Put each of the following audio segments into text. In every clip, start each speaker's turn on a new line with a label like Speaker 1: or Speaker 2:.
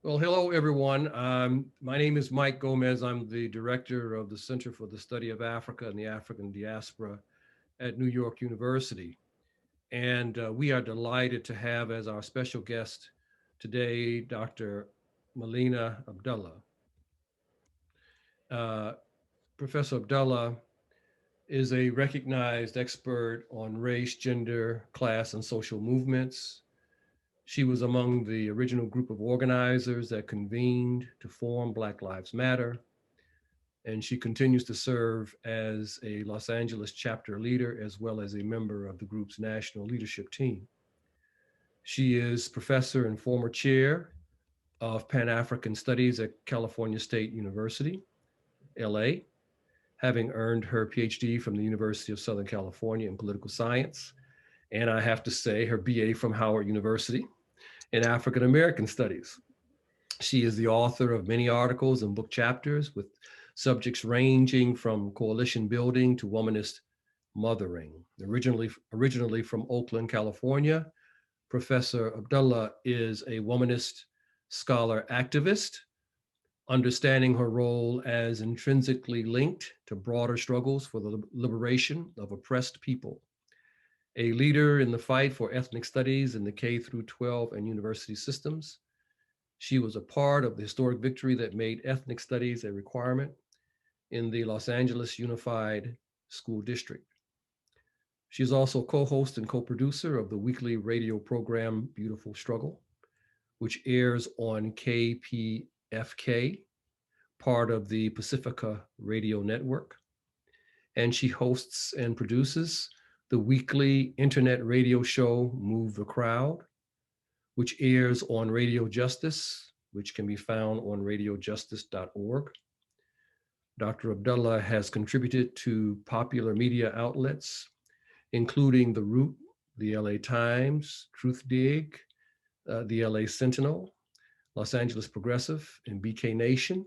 Speaker 1: Well, hello, everyone. My name is Mike Gomez. I'm the director of the Center for the Study of Africa and the African Diaspora at New York University. And we are delighted to have as our special guest today, Dr. Melina Abdullah. Uh, Professor Abdullah is a recognized expert on race, gender, class, and social movements. She was among the original group of organizers that convened to form Black Lives Matter, and she continues to serve as a Los Angeles chapter leader as well as a member of the group's national leadership team. She is professor and former chair of Pan-African Studies at California State University, LA, having earned her PhD from the University of Southern California in political science, and I have to say her BA from Howard University in African American Studies. She is the author of many articles and book chapters with subjects ranging from coalition building to womanist mothering. Originally from Oakland, California, Professor Abdullah is a womanist scholar activist, understanding her role as intrinsically linked to broader struggles for the liberation of oppressed people. A leader in the fight for ethnic studies in the K through 12 and university systems. She was a part of the historic victory that made ethnic studies a requirement in the Los Angeles Unified School District. She is also co-host and co-producer of the weekly radio program Beautiful Struggle, which airs on KPFK, part of the Pacifica Radio Network. And she hosts and produces the weekly internet radio show Move the Crowd, which airs on Radio Justice, which can be found on radiojustice.org. Dr. Abdullah has contributed to popular media outlets, including The Root, the LA Times, Truth Dig, the LA Sentinel, Los Angeles Progressive, and BK Nation.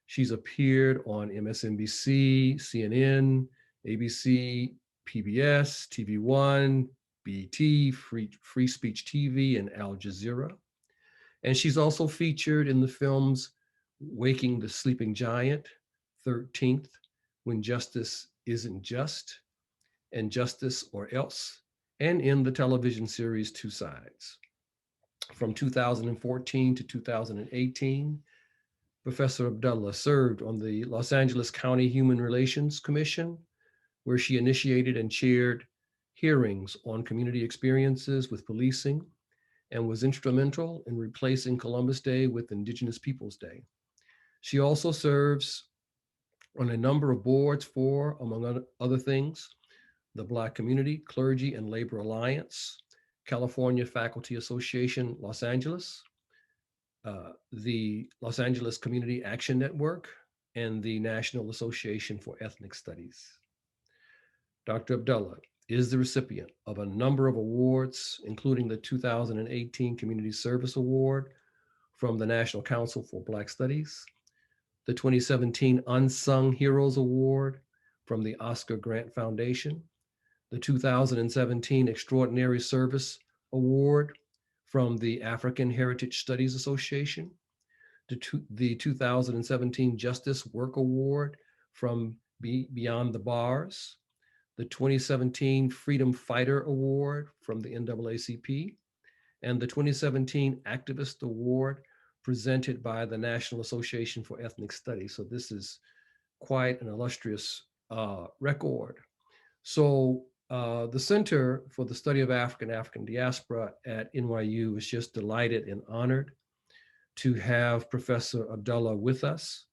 Speaker 1: She's appeared on MSNBC, CNN, ABC, PBS, TV One, BET, Free Speech TV, and Al Jazeera. And she's also featured in the films Waking the Sleeping Giant, 13th, When Justice Isn't Just, and Justice or Else, and in the television series Two Sides. From 2014 to 2018, Professor Abdullah served on the Los Angeles County Human Relations Commission, where she initiated and chaired hearings on community experiences with policing and was instrumental in replacing Columbus Day with Indigenous Peoples Day. She also serves on a number of boards for, among other things, the Black Community, Clergy, and Labor Alliance, California Faculty Association, Los Angeles, the Los Angeles Community Action Network, and the National Association for Ethnic Studies. Dr. Abdullah is the recipient of a number of awards, including the 2018 Community Service Award from the National Council for Black Studies, the 2017 Unsung Heroes Award from the Oscar Grant Foundation, the 2017 Extraordinary Service Award from the African Heritage Studies Association, the 2017 Justice Work Award from Beyond the Bars, the 2017 Freedom Fighter Award from the NAACP, and the 2017 Activist Award presented by the National Association for Ethnic Studies. So this is quite an illustrious record. So the Center for the Study of Africa and African Diaspora at NYU is just delighted and honored to have Professor Abdullah with us.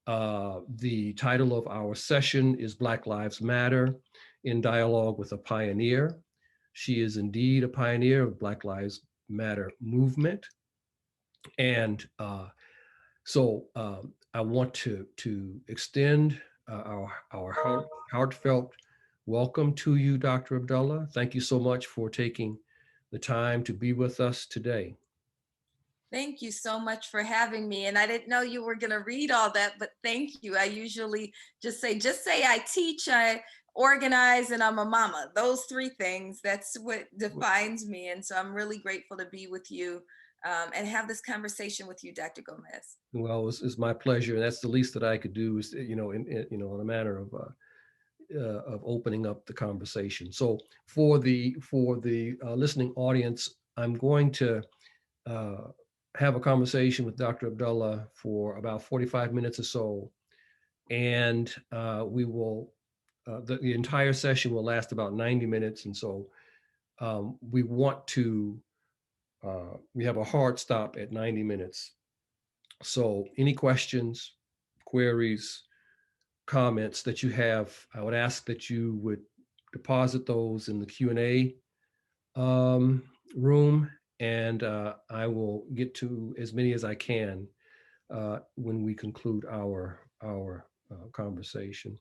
Speaker 1: The title of our session is Black Lives Matter in Dialogue with a Pioneer. She is indeed a pioneer of Black Lives Matter movement. And so I want to extend our heartfelt welcome to you, Dr. Abdullah. Thank you so much for taking the time to be with us today.
Speaker 2: Thank you so much for having me. And I didn't know you were going to read all that, but thank you. I usually just say I teach, I organize, and I'm a mama. Those three things, that's what defines me. And so I'm really grateful to be with you and have this conversation with you, Dr. Gomez.
Speaker 1: Well, it's my pleasure. And that's the least that I could do is, in a manner of opening up the conversation. So for the listening audience, I'm going to have a conversation with Dr. Abdullah for about 45 minutes or so. And we will, the entire session will last about 90 minutes. And so we want to, we have a hard stop at 90 minutes. So any questions, queries, comments that you have, I would ask that you would deposit those in the Q&A room, and I will get to as many as I can when we conclude our conversation.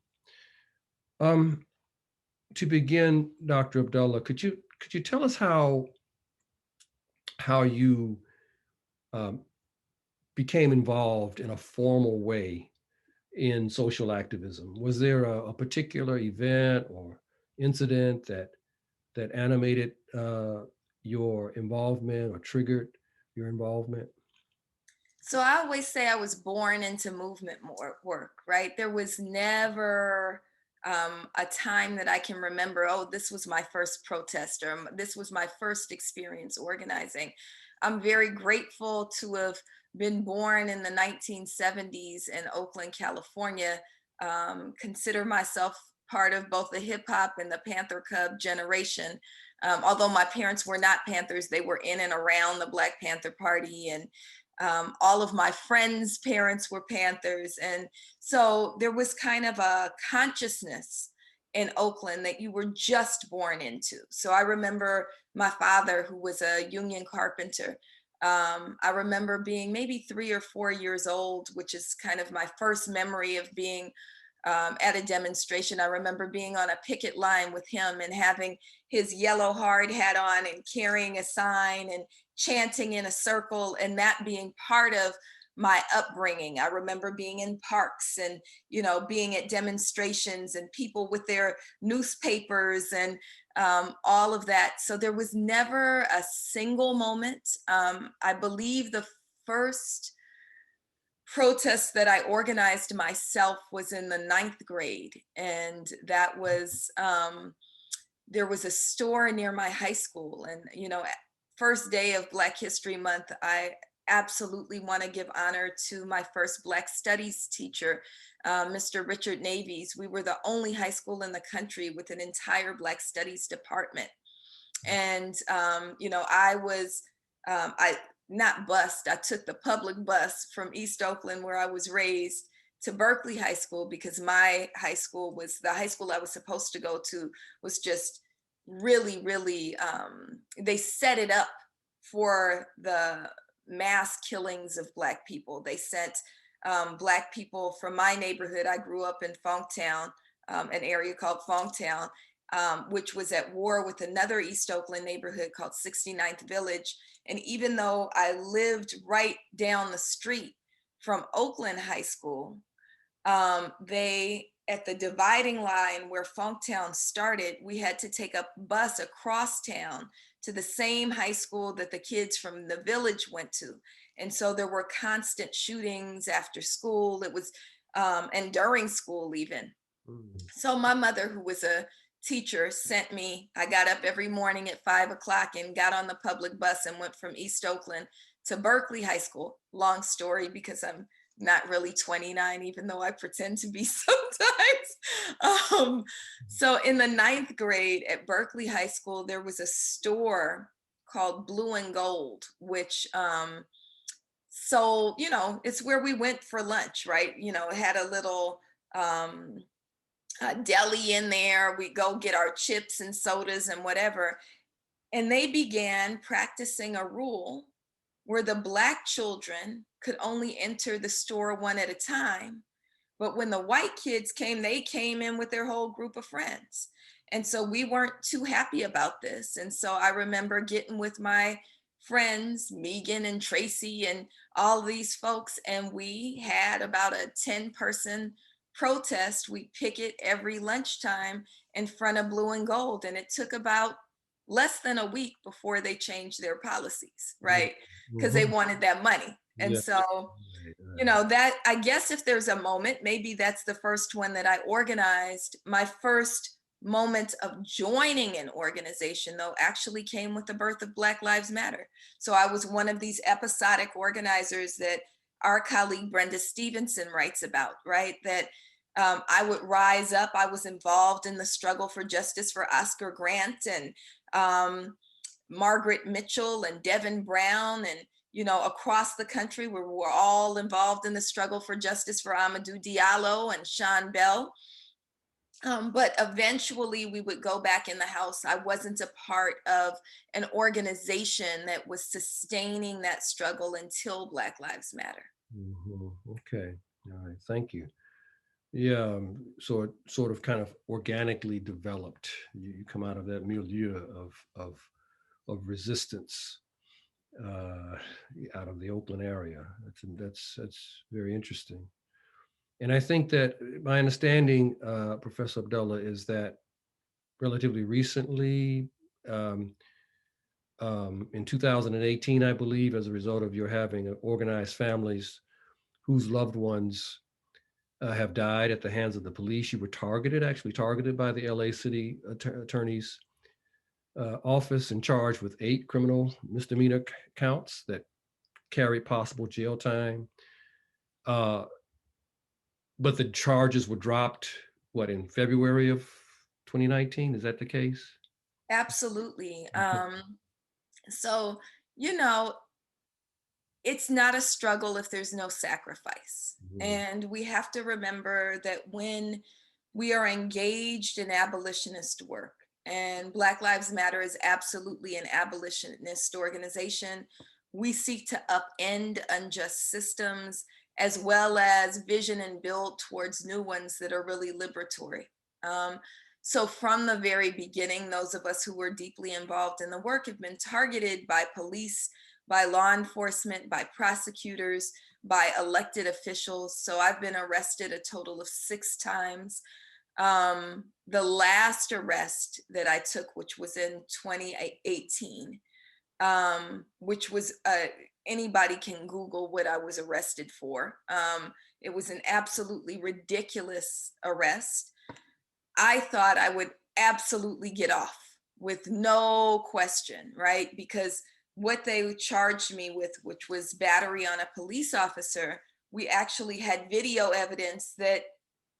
Speaker 1: To begin, Dr. Abdullah, could you tell us how you became involved in a formal way in social activism? Was there a particular event or incident that animated your involvement or triggered your involvement?
Speaker 2: So I always say I was born into movement work, right? There was never a time that I can remember, oh, this was my first protest, or this was my first experience organizing. I'm very grateful to have been born in the 1970s in Oakland, California. Consider myself part of both the hip hop and the Panther Cub generation. Although my parents were not Panthers, they were in and around the Black Panther Party, and all of my friends' parents were Panthers. And so there was kind of a consciousness in Oakland that you were just born into. So I remember my father, who was a union carpenter. I remember being maybe 3 or 4 years old, which is kind of my first memory of being at a demonstration. I remember being on a picket line with him and having his yellow hard hat on and carrying a sign and chanting in a circle, and that being part of my upbringing. I remember being in parks and, being at demonstrations and people with their newspapers and all of that. So there was never a single moment. I believe the first protest that I organized myself was in the 9th grade. And that was, there was a store near my high school. And, first day of Black History Month, I absolutely want to give honor to my first Black Studies teacher, Mr. Richard Navies. We were the only high school in the country with an entire Black Studies department. And, I was, not bused. I took the public bus from East Oakland, where I was raised, to Berkeley High School, because my high school was the high school I was supposed to go to, was just really, really, they set it up for the mass killings of Black people. They sent Black people from my neighborhood. I grew up in Funktown, an area called Funktown, which was at war with another East Oakland neighborhood called 69th Village. And even though I lived right down the street from Oakland High School, they, at the dividing line where Funktown started, we had to take a bus across town to the same high school that the kids from the village went to. And so there were constant shootings after school. It was, and during school even. So my mother, who was a teacher, sent me, I got up every morning at 5 o'clock and got on the public bus and went from East Oakland to Berkeley High School. Long story, because I'm not really 29, even though I pretend to be sometimes. So in the 9th grade at Berkeley High School, there was a store called Blue and Gold, which, so, it's where we went for lunch, right? It had a little, deli in there. We go get our chips and sodas and whatever. And they began practicing a rule where the Black children could only enter the store one at a time. But when the white kids came, they came in with their whole group of friends. And so we weren't too happy about this. And so I remember getting with my friends, Megan and Tracy and all these folks, and we had about a 10-person protest. We picket every lunchtime in front of Blue and Gold. And it took about less than a week before they changed their policies, right? Because they
Speaker 1: Mhm.
Speaker 2: wanted that money. And
Speaker 1: Yeah.
Speaker 2: so,
Speaker 1: Right,
Speaker 2: you
Speaker 1: right.
Speaker 2: know, that, I guess if there's a moment, maybe that's the first one that I organized. My first moment of joining an organization, though, actually came with the birth of Black Lives Matter. So I was one of these episodic organizers that our colleague Brenda Stevenson writes about, right? That I would rise up. I was involved in the struggle for justice for Oscar Grant and um, Margaret Mitchell and Devin Brown, and you know, across the country, where we're all involved in the struggle for justice for Amadou Diallo and Sean Bell. But eventually we would go back in the house. I wasn't a part of an organization that was sustaining that struggle until Black Lives Matter.
Speaker 1: Okay. All right. Thank you. Yeah. So it sort of kind of organically developed. You come out of that milieu of resistance uh, out of the Oakland area. That's very interesting. And I think that my understanding, Professor Abdullah, is that relatively recently, um, in 2018, I believe, as a result of your having organized families whose loved ones have died at the hands of the police, you were actually targeted by the LA City Attorney's office and charged with 8 criminal misdemeanor counts that carried possible jail time. Uh, but the charges were dropped, what, in February of 2019? Is that the case?
Speaker 2: Absolutely.
Speaker 1: Okay.
Speaker 2: So, you know, it's not a struggle if there's no sacrifice.
Speaker 1: Mhm.
Speaker 2: And we have to remember that when we are engaged in abolitionist work, and Black Lives Matter is absolutely an abolitionist organization, we seek to upend unjust systems as well as vision and build towards new ones that are really liberatory. Um, so, from the very beginning, those of us who were deeply involved in the work have been targeted by police, by law enforcement, by prosecutors, by elected officials. So I've been arrested a total of 6 times. The last arrest that I took, which was in 2018, which was anybody can Google what I was arrested for. It was an absolutely ridiculous arrest. I thought I would absolutely get off with no question, right? Because what they charged me with, which was battery on a police officer, we actually had video evidence that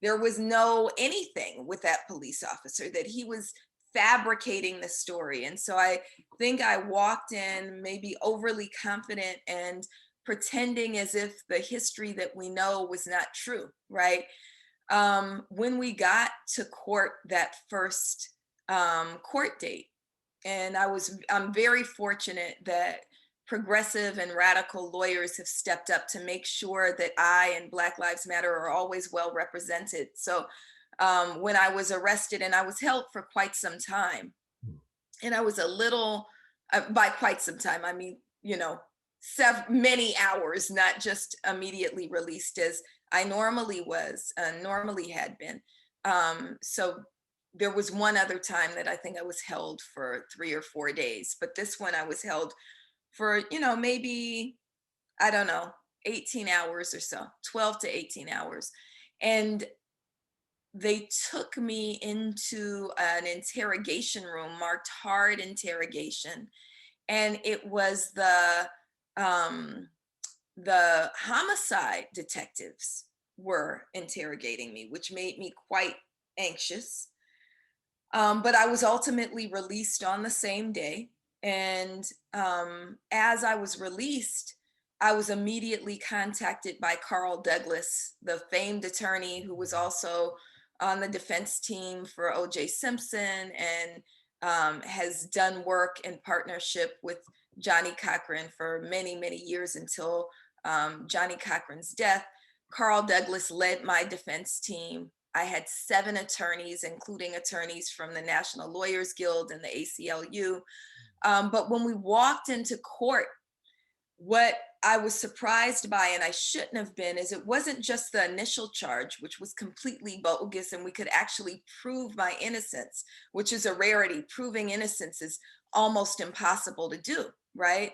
Speaker 2: there was no anything with that police officer, that he was fabricating the story. And so I think I walked in maybe overly confident and pretending as if the history that we know was not true, right? When we got to court that first court date, and I'm very fortunate that progressive and radical lawyers have stepped up to make sure that I and Black Lives Matter are always well represented. So when I was arrested, and I was held for quite some time, and I was a little, by quite some time, I mean, you know, many hours, not just immediately released as I normally was, normally had been. So there was one other time that I think I was held for 3 or 4 days, but this one I was held for, you know, maybe, I don't know, 18 hours or so, 12 to 18 hours. And they took me into an interrogation room marked hard interrogation, and it was um the homicide detectives were interrogating me, which made me quite anxious. But I was ultimately released on the same day. And as I was released, I was immediately contacted by Carl Douglas, the famed attorney who was also on the defense team for O.J. Simpson, and has done work in partnership with Johnny Cochran for many, many years until Johnny Cochran's death. Carl Douglas led my defense team. I had 7 attorneys, including attorneys from the National Lawyers Guild and the ACLU. But when we walked into court, what I was surprised by, and I shouldn't have been, is it wasn't just the initial charge, which was completely bogus, and we could actually prove my innocence, which is a rarity. Proving innocence is almost impossible to do, right?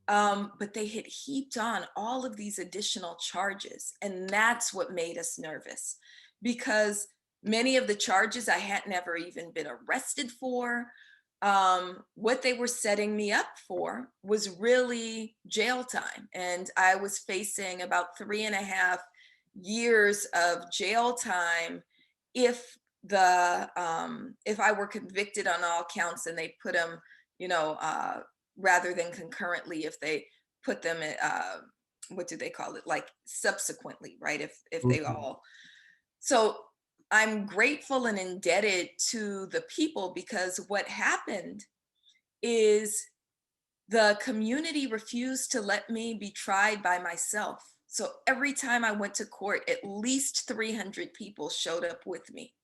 Speaker 2: But they had heaped on all of these additional charges, and that's what made us nervous, because many of the charges I had never even been arrested for. What they were setting me up for was really jail time. And I was facing about 3.5 years of jail time if if I were convicted on all counts and they put them, rather than concurrently, if they put them in, what do they call it? Like subsequently, right? If they
Speaker 1: Mhm.
Speaker 2: all, so I'm grateful and indebted to the people, because what happened is the community refused to let me be tried by myself. So every time I went to court, at least 300 people showed up with me.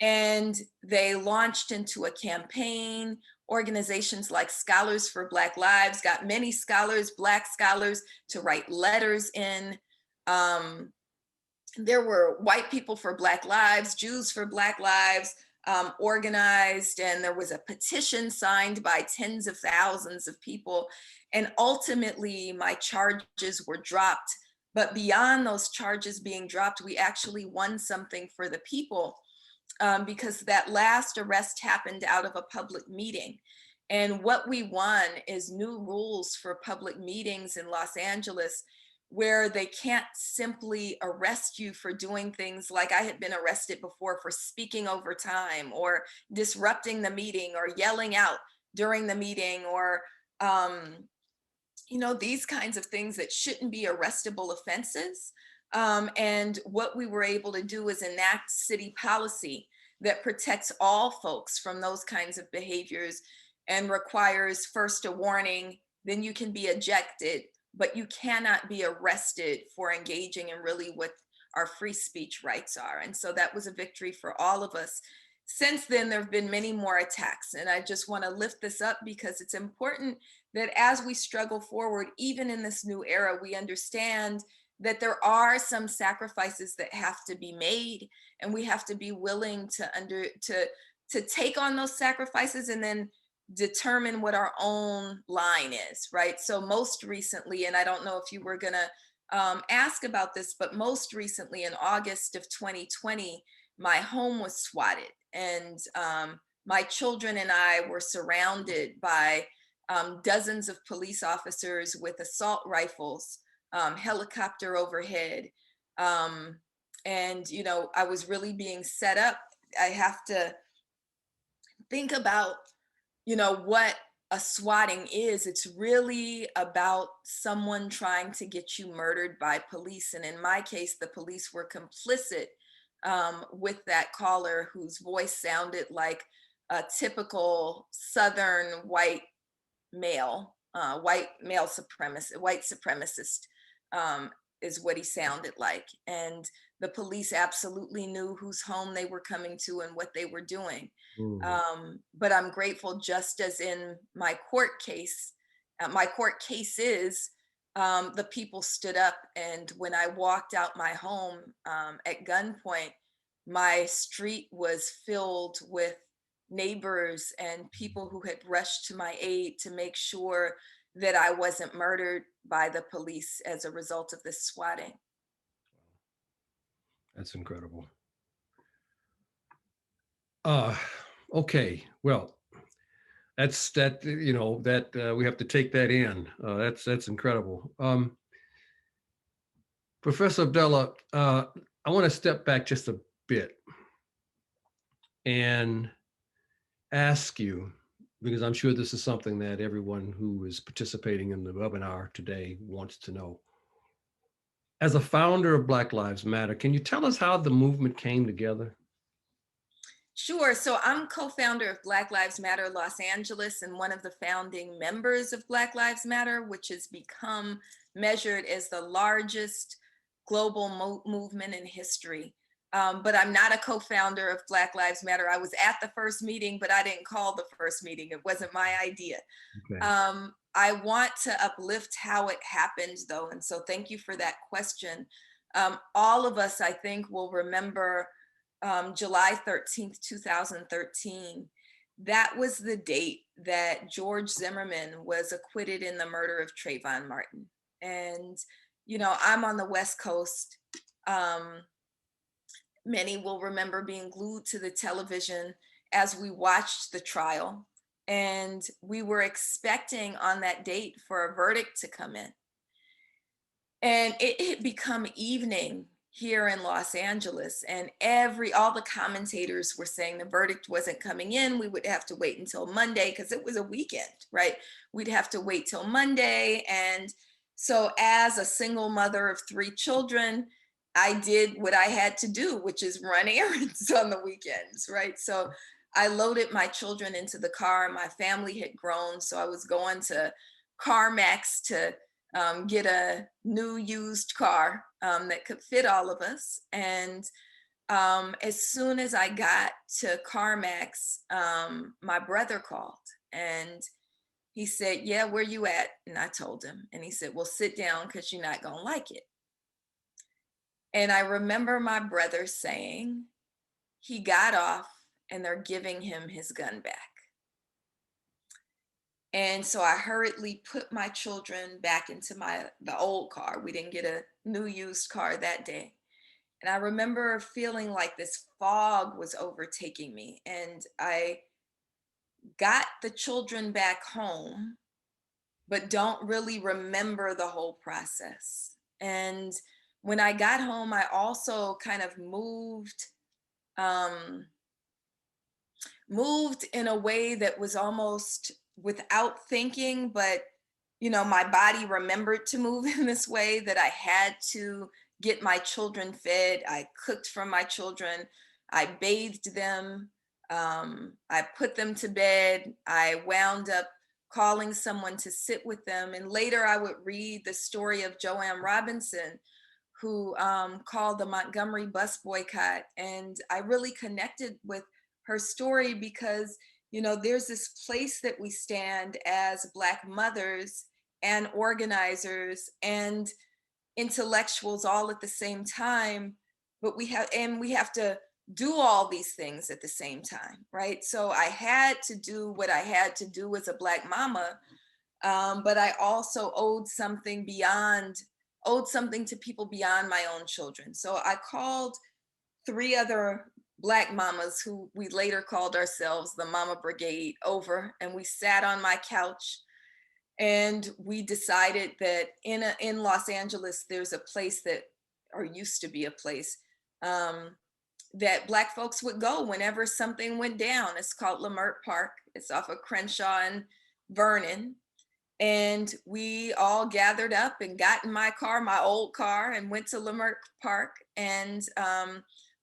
Speaker 2: And they launched into a campaign. Organizations like Scholars for Black Lives got many scholars, Black scholars, to write letters in. Um, there were white people for Black Lives, Jews for Black Lives, organized, and there was a petition signed by tens of thousands of people. And ultimately, my charges were dropped. But beyond those charges being dropped, we actually won something for the people, because that last arrest happened out of a public meeting. And what we won is new rules for public meetings in Los Angeles, where they can't simply arrest you for doing things like I had been arrested before for speaking over time or disrupting the meeting or yelling out during the meeting, or these kinds of things that shouldn't be arrestable offenses. And what we were able to do is enact city policy that protects all folks from those kinds of behaviors and requires first a warning, then you can be ejected, but you cannot be arrested for engaging in really what our free speech rights are. And so that was a victory for all of us. Since then, there have been many more attacks. And I just want to lift this up because it's important that as we struggle forward, even in this new era, we understand that there are some sacrifices that have to be made, and we have to be willing to take on those sacrifices and then determine what our own line is, right? So most recently, and I don't know if you were gonna ask about this, but most recently in August of 2020, my home was swatted, and my children and I were surrounded by dozens of police officers with assault rifles, helicopter overhead. And, I was really being set up. I have to think about, what a swatting is. It's really about someone trying to get you murdered by police. And in my case, the police were complicit with that caller, whose voice sounded like a typical Southern white supremacist, is what he sounded like. And the police absolutely knew whose home they were coming to and what they were doing.
Speaker 1: Mm.
Speaker 2: But I'm grateful, just as in my court cases, the people stood up. And when I walked out my home at gunpoint, my street was filled with neighbors and people who had rushed to my aid to make sure that I wasn't murdered by the police as a result of this swatting.
Speaker 1: That's incredible. Uh, okay. Well, that's that. That we have to take that in. That's incredible. Professor Abdullah, I want to step back just a bit and ask you, because I'm sure this is something that everyone who is participating in the webinar today wants to know. As a founder of Black Lives Matter, can you tell us how the movement came together?
Speaker 2: Sure. So I'm co-founder of Black Lives Matter Los Angeles and one of the founding members of Black Lives Matter, which has become measured as the largest global movement in history. but I'm not a co-founder of Black Lives Matter. I was at the first meeting, but I didn't call the first meeting. It wasn't my idea.
Speaker 1: Okay.
Speaker 2: I want to uplift how it happened, though. And so thank you for that question. All of us, I think, will remember July 13th, 2013. That was the date that George Zimmerman was acquitted in the murder of Trayvon Martin. And, you know, I'm on the West Coast. Many will remember being glued to the television as we watched the trial. And we were expecting on that date for a verdict to come in. And it had become evening here in Los Angeles, and all the commentators were saying the verdict wasn't coming in. We would have to wait until Monday because it was a weekend, right? We'd have to wait till Monday. And so as a single mother of 3 children, I did what I had to do, which is run errands on the weekends, right? So I loaded my children into the car. My family had grown, so I was going to CarMax to get a new used car that could fit all of us. And as soon as I got to CarMax, my brother called and he said, "Yeah, where you at?" And I told him, and he said, "Well, sit down because you're not gonna like it." And I remember my brother saying he got off and they're giving him his gun back. And so I hurriedly put my children back into the old car. We didn't get a new used car that day. And I remember feeling like this fog was overtaking me. And I got the children back home, but don't really remember the whole process. And when I got home, I also kind of moved in a way that was almost without thinking, but you know, my body remembered to move in this way, that I had to get my children fed. I cooked for my children. I bathed them. I put them to bed. I wound up calling someone to sit with them. And later I would read the story of Joanne Robinson, who called the Montgomery Bus Boycott. And I really connected with her story because, you know, there's this place that we stand as Black mothers and organizers and intellectuals all at the same time, but we have to do all these things at the same time, right? So I had to do what I had to do as a Black mama, but I also owed something to people beyond my own children. So I called 3 other Black mamas, who we later called ourselves the Mama Brigade, over, and we sat on my couch and we decided that in Los Angeles, there's a place that, or used to be a place, that Black folks would go whenever something went down. It's called Leimert Park. It's off of Crenshaw and Vernon. And we all gathered up and got in my car, my old car, and went to Leimert Park. And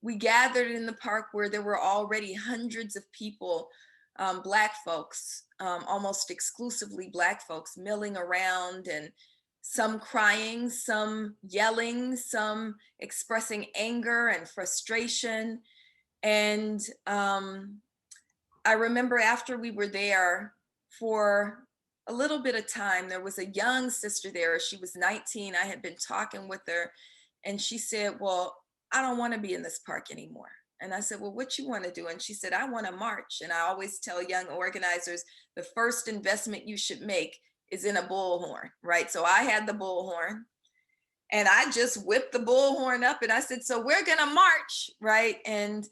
Speaker 2: we gathered in the park where there were already hundreds of people, Black folks, almost exclusively Black folks, milling around, and some crying, some yelling, some expressing anger and frustration. And I remember after we were there for a little bit of time, there was a young sister there. She was 19. I had been talking with her, and she said, "Well, I don't want to be in this park anymore." And I said, "Well, what you want to do?" And she said, "I want to march." And I always tell young organizers, the first investment you should make is in a bullhorn, right? So I had the bullhorn, and I just whipped the bullhorn up, and I said, "So we're gonna march," right? And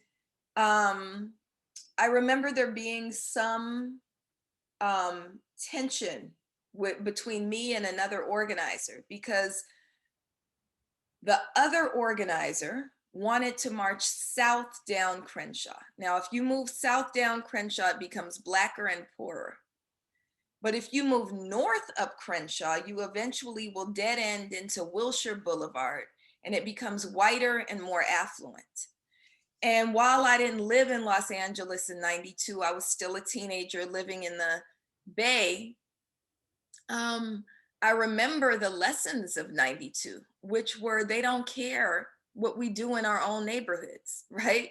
Speaker 2: I remember there being some tension between me and another organizer, because the other organizer wanted to march south down Crenshaw. Now, if you move south down Crenshaw, it becomes blacker and poorer. But if you move north up Crenshaw, you eventually will dead end into Wilshire Boulevard, and it becomes whiter and more affluent. And while I didn't live in Los Angeles in '92, I was still a teenager living in the Bay. I remember the lessons of '92, which were, they don't care what we do in our own neighborhoods, right?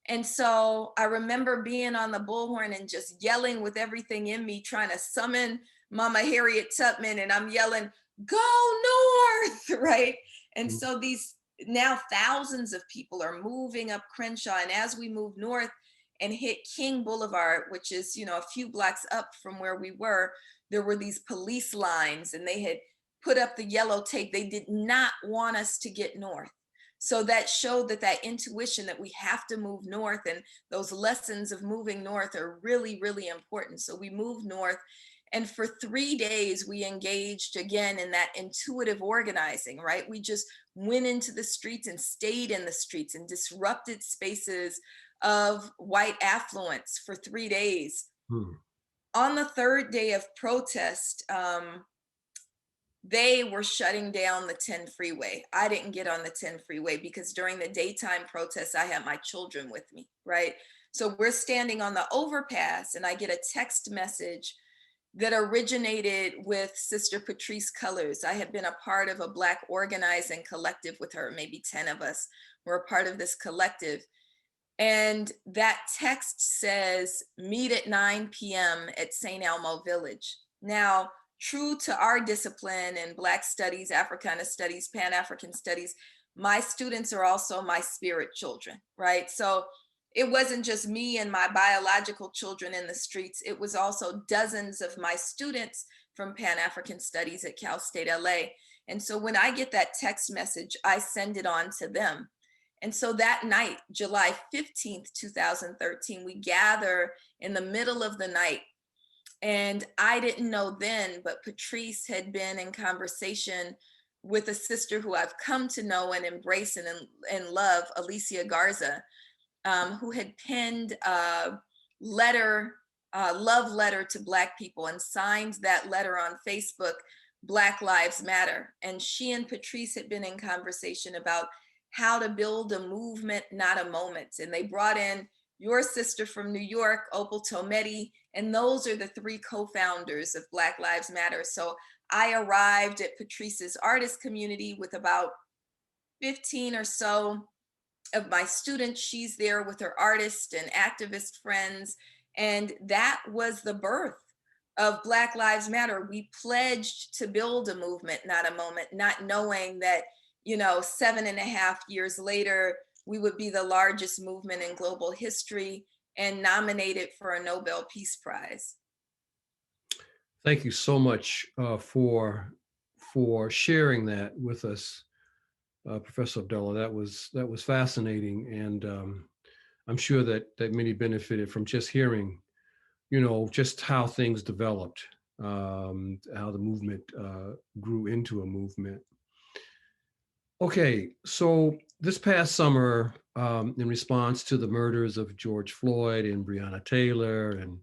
Speaker 2: And so I remember being on the bullhorn and just yelling with everything in me, trying to summon Mama Harriet Tubman, and I'm yelling, "Go north!" Right? And
Speaker 1: Mm.
Speaker 2: so these now thousands of people are moving up Crenshaw, and as we move north and hit King Boulevard, which is, a few blocks up from where we were, there were these police lines, and they had put up the yellow tape. They did not want us to get north. So that showed that intuition that we have to move north, and those lessons of moving north are really, really important. So we moved north, and for 3 days we engaged again in that intuitive organizing, right? We just went into the streets and stayed in the streets and disrupted spaces of white affluence for 3 days.
Speaker 1: Mm.
Speaker 2: On the third day of protest, they were shutting down the 10 freeway. I didn't get on the 10 freeway because during the daytime protests, I had my children with me, right? So we're standing on the overpass, and I get a text message that originated with Sister Patrice Cullors. I had been a part of a Black organizing collective with her, maybe 10 of us were a part of this collective. And that text says, meet at 9 p.m. at St. Elmo Village. Now, true to our discipline in Black studies, Africana studies, Pan-African studies, my students are also my spirit children, right? So it wasn't just me and my biological children in the streets. It was also dozens of my students from Pan-African studies at Cal State LA. And so when I get that text message, I send it on to them. And so that night, July 15th, 2013, we gather in the middle of the night. And I didn't know then, but Patrice had been in conversation with a sister who I've come to know and embrace and love, Alicia Garza, who had penned a letter, love letter to Black people, and signed that letter on Facebook, Black Lives Matter. And she and Patrice had been in conversation about how to build a movement, not a moment. And they brought in your sister from New York, Opal Tometi, and those are the three co-founders of Black Lives Matter. So I arrived at Patrice's artist community with about 15 or so of my students. She's there with her artist and activist friends. And that was the birth of Black Lives Matter. We pledged to build a movement, not a moment, not knowing that, 7.5 years later, we would be the largest movement in global history and nominated for a Nobel Peace Prize.
Speaker 1: Thank you so much for sharing that with us, Professor Abdullah. That was fascinating, and I'm sure that many benefited from just hearing, just how things developed, how the movement grew into a movement. Okay, so this past summer, in response to the murders of George Floyd and Breonna Taylor, and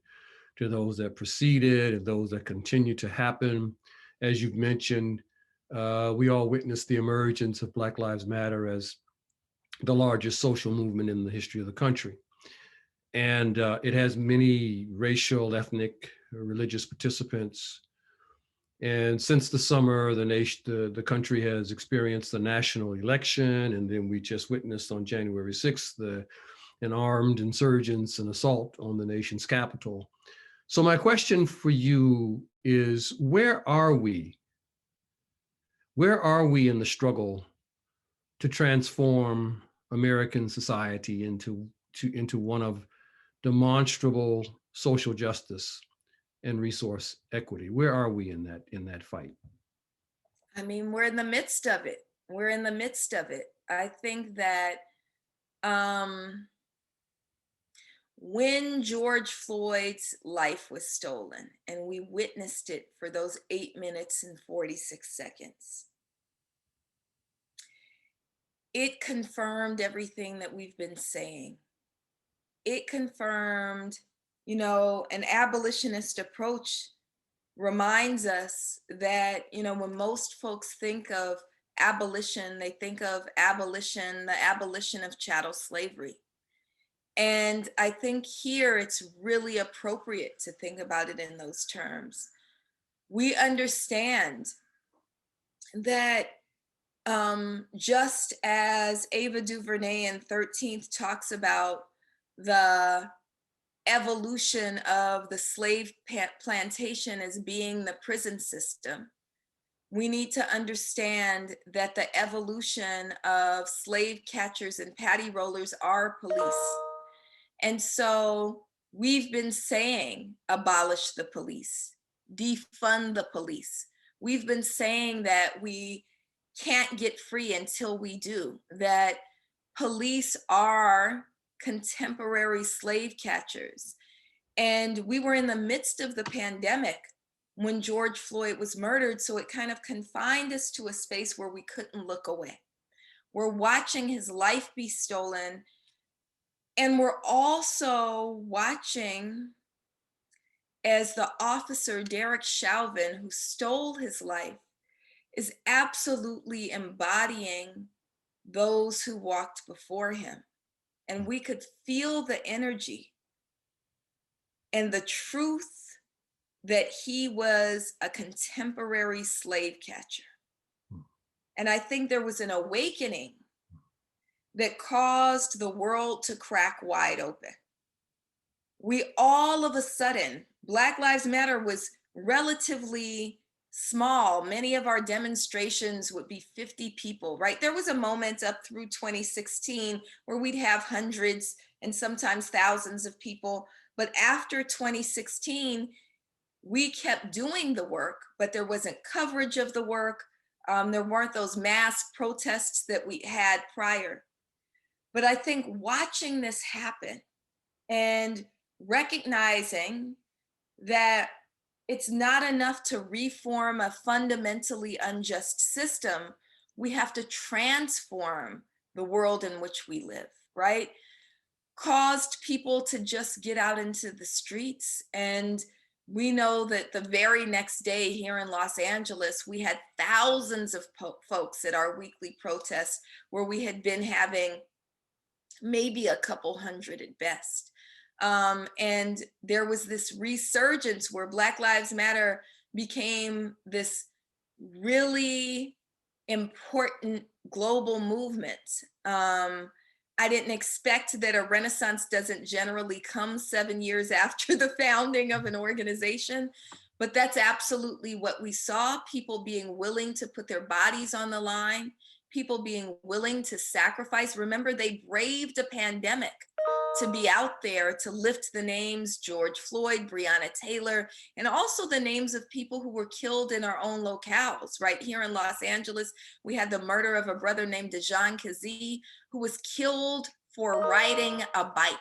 Speaker 1: to those that preceded and those that continue to happen, as you've mentioned, we all witnessed the emergence of Black Lives Matter as the largest social movement in the history of the country. And it has many racial, ethnic, religious participants. And since the summer, the country has experienced the national election, and then we just witnessed on January 6th an armed insurgence and assault on the nation's capital. So my question for you is, where are we? Where are we in the struggle to transform American society into one of demonstrable social justice and resource equity? Where are we in that fight?
Speaker 2: I mean, we're in the midst of it. We're in the midst of it. I think that when George Floyd's life was stolen, and we witnessed it for those 8 minutes and 46 seconds, it confirmed everything that we've been saying. It confirmed, an abolitionist approach reminds us that, when most folks think of abolition, they think of the abolition of chattel slavery. And I think here it's really appropriate to think about it in those terms. We understand that Just as Ava DuVernay in 13th talks about the evolution of the slave plantation as being the prison system, we need to understand that the evolution of slave catchers and patty rollers are police. And so we've been saying abolish the police, defund the police. We've been saying that we can't get free until we do, that police are contemporary slave catchers. And we were in the midst of the pandemic when George Floyd was murdered. So it kind of confined us to a space where we couldn't look away. We're watching his life be stolen. And we're also watching as the officer, Derek Chauvin, who stole his life, is absolutely embodying those who walked before him. And we could feel the energy and the truth that he was a contemporary slave catcher. And I think there was an awakening that caused the world to crack wide open. We all of a sudden, Black Lives Matter was relatively small. Many of our demonstrations would be 50 people, right? There was a moment up through 2016 where we'd have hundreds and sometimes thousands of people. But after 2016, we kept doing the work, but there wasn't coverage of the work. There weren't those mass protests that we had prior. But I think watching this happen and recognizing that it's not enough to reform a fundamentally unjust system, we have to transform the world in which we live, right? Caused people to just get out into the streets. And we know that the very next day here in Los Angeles, we had thousands of folks at our weekly protests where we had been having maybe a couple hundred at best. And there was this resurgence where Black Lives Matter became this really important global movement. I didn't expect that a renaissance doesn't generally come 7 years after the founding of an organization, but that's absolutely what we saw. People being willing to put their bodies on the line, people being willing to sacrifice. Remember, they braved a pandemic to be out there to lift the names George Floyd, Breonna Taylor, and also the names of people who were killed in our own locales. Right here in Los Angeles, we had the murder of a brother named Dejan Kazee, who was killed for riding a bike,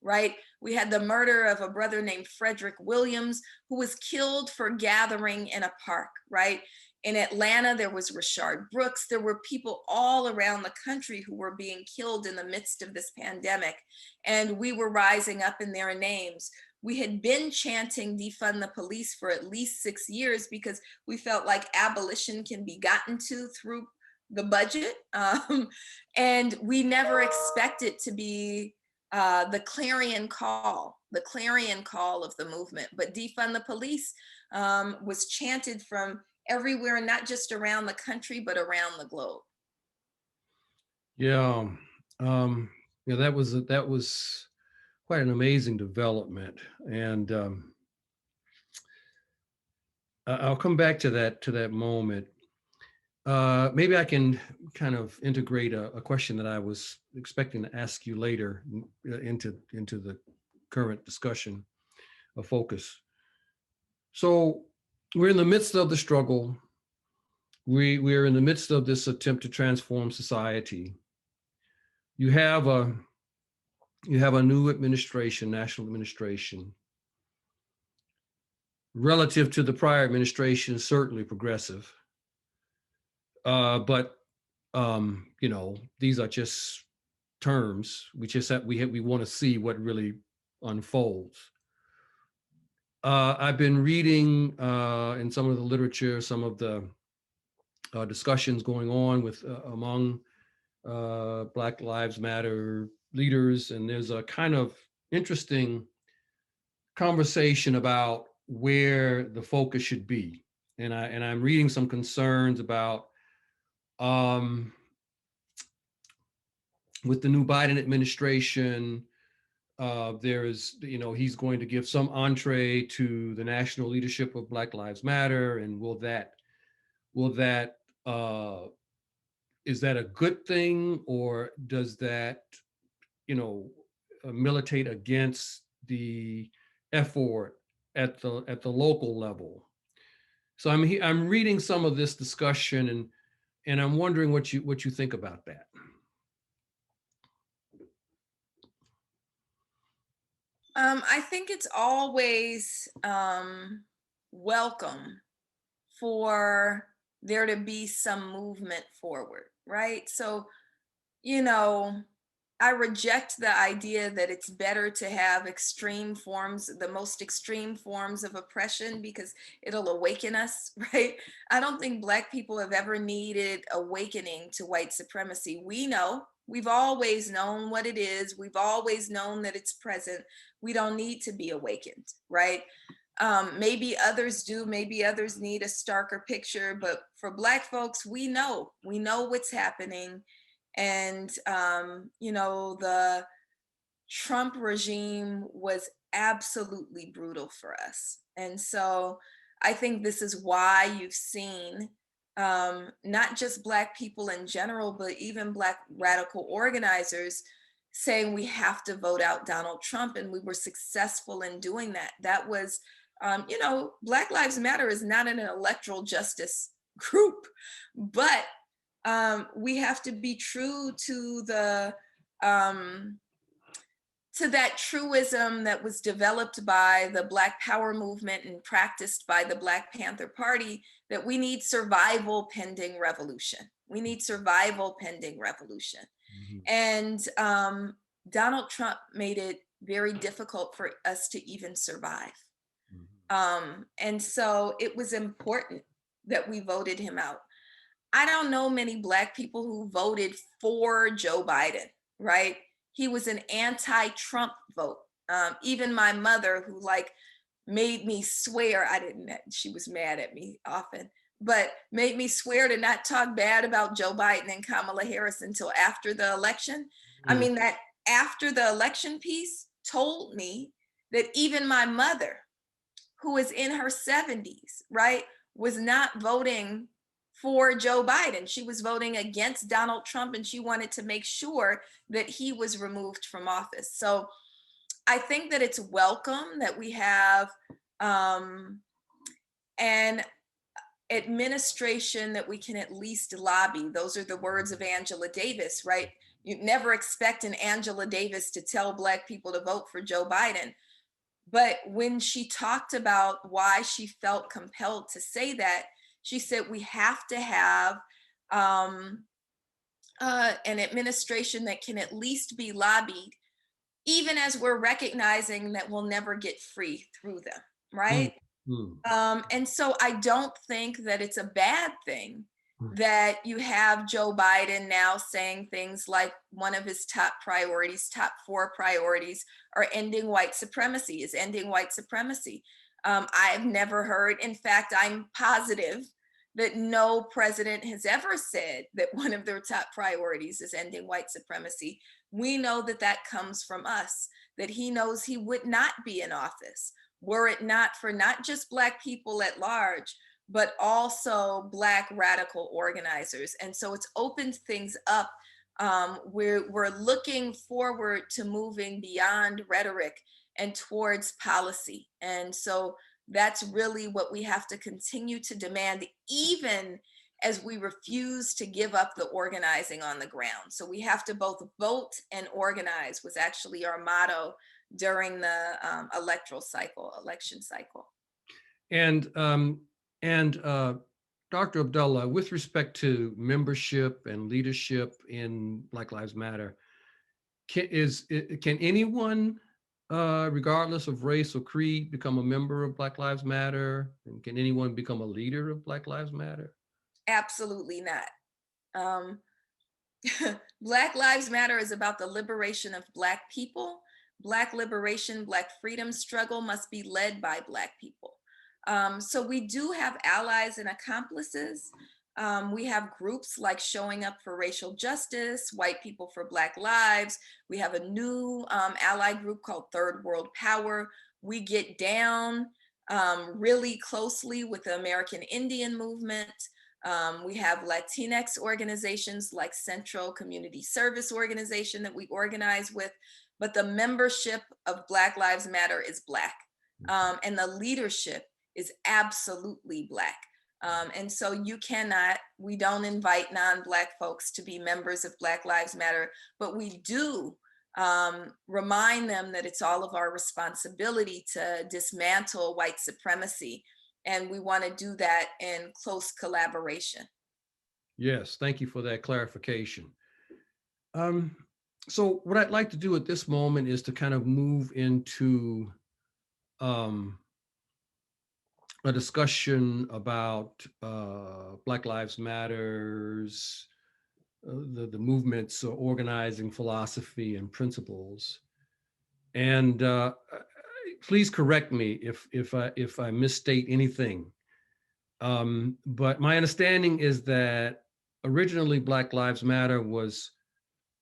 Speaker 2: right? We had the murder of a brother named Frederick Williams, who was killed for gathering in a park, right? In Atlanta, there was Rashard Brooks. There were people all around the country who were being killed in the midst of this pandemic. And we were rising up in their names. We had been chanting defund the police for at least 6 years because we felt like abolition can be gotten to through the budget. And we never expected to be the clarion call of the movement. But defund the police was chanted from everywhere, not just around the country, but around the globe.
Speaker 1: Yeah, that was quite an amazing development, and I'll come back to that moment. Maybe I can kind of integrate a question that I was expecting to ask you later into the current discussion of focus. So we're in the midst of the struggle. We're in the midst of this attempt to transform society. You have a new administration, national administration. Relative to the prior administration, certainly progressive. But these are just terms. We want to see what really unfolds. I've been reading in some of the literature, some of the discussions going on with among Black Lives Matter leaders, and there's a kind of interesting conversation about where the focus should be. And I'm reading some concerns about Um, with the new Biden administration, there is, he's going to give some entree to the national leadership of Black Lives Matter, and will that is that a good thing, or does that, militate against the effort at the local level? So I'm reading some of this discussion, and I'm wondering what you think about that.
Speaker 2: I think it's always welcome for there to be some movement forward, right? So, you know, I reject the idea that it's better to have extreme forms, the most extreme forms of oppression, because it'll awaken us, right? I don't think Black people have ever needed awakening to white supremacy. We know, we've always known what it is. We've always known that it's present. We don't need to be awakened, right? Maybe others do, maybe others need a starker picture, but for Black folks, we know what's happening. And, the Trump regime was absolutely brutal for us. And so I think this is why you've seen not just Black people in general, but even Black radical organizers saying we have to vote out Donald Trump. And we were successful in doing that. That was, Black Lives Matter is not an electoral justice group, but we have to be true to that truism that was developed by the Black Power movement and practiced by the Black Panther Party, that we need survival pending revolution. We need survival pending revolution. And Donald Trump made it very difficult for us to even survive. And so it was important that we voted him out. I don't know many Black people who voted for Joe Biden, right? He was an anti-Trump vote. Even my mother, who made me swear, she was mad at me often, but made me swear to not talk bad about Joe Biden and Kamala Harris until after the election. I mean, that after the election piece told me that even my mother, who is in her 70s, right, was not voting for Joe Biden. She was voting against Donald Trump, and she wanted to make sure that he was removed from office. So I think that it's welcome that we have an administration that we can at least lobby. Those are the words of Angela Davis, right? You never expect an Angela Davis to tell Black people to vote for Joe Biden. But when she talked about why she felt compelled to say that, she said we have to have an administration that can at least be lobbied, even as we're recognizing that we'll never get free through them, right? And so I don't think that it's a bad thing that you have Joe Biden now saying things like one of his top 4 priorities are ending white supremacy, is ending white supremacy. I've never heard, in fact, I'm positive that no president has ever said that one of their top priorities is ending white supremacy. We know that that comes from us, that he knows he would not be in office were it not for not just Black people at large, but also Black radical organizers. And so it's opened things up. We're looking forward to moving beyond rhetoric and towards policy. And so that's really what we have to continue to demand, even as we refuse to give up the organizing on the ground. So we have to both vote and organize, was actually our motto during the election cycle.
Speaker 1: And Dr. Abdullah, with respect to membership and leadership in Black Lives Matter, can anyone, regardless of race or creed, become a member of Black Lives Matter? And can anyone become a leader of Black Lives Matter?
Speaker 2: Absolutely not. Black Lives Matter is about the liberation of Black people. Black liberation, Black freedom struggle must be led by Black people. So we do have allies and accomplices, We have groups like Showing Up for Racial Justice, White People for Black Lives. We have a new ally group called Third World Power. We get down really closely with the American Indian movement. We have Latinx organizations like Central Community Service Organization that we organize with, but the membership of Black Lives Matter is Black, and the leadership is absolutely Black. And so we don't invite non-Black folks to be members of Black Lives Matter, but we do remind them that it's all of our responsibility to dismantle white supremacy. And we want to do that in close collaboration.
Speaker 1: Yes, thank you for that clarification. So what I'd like to do at this moment is to kind of move into a discussion about Black Lives Matters, the movement's organizing philosophy and principles. And please correct me if I misstate anything. But my understanding is that originally Black Lives Matter was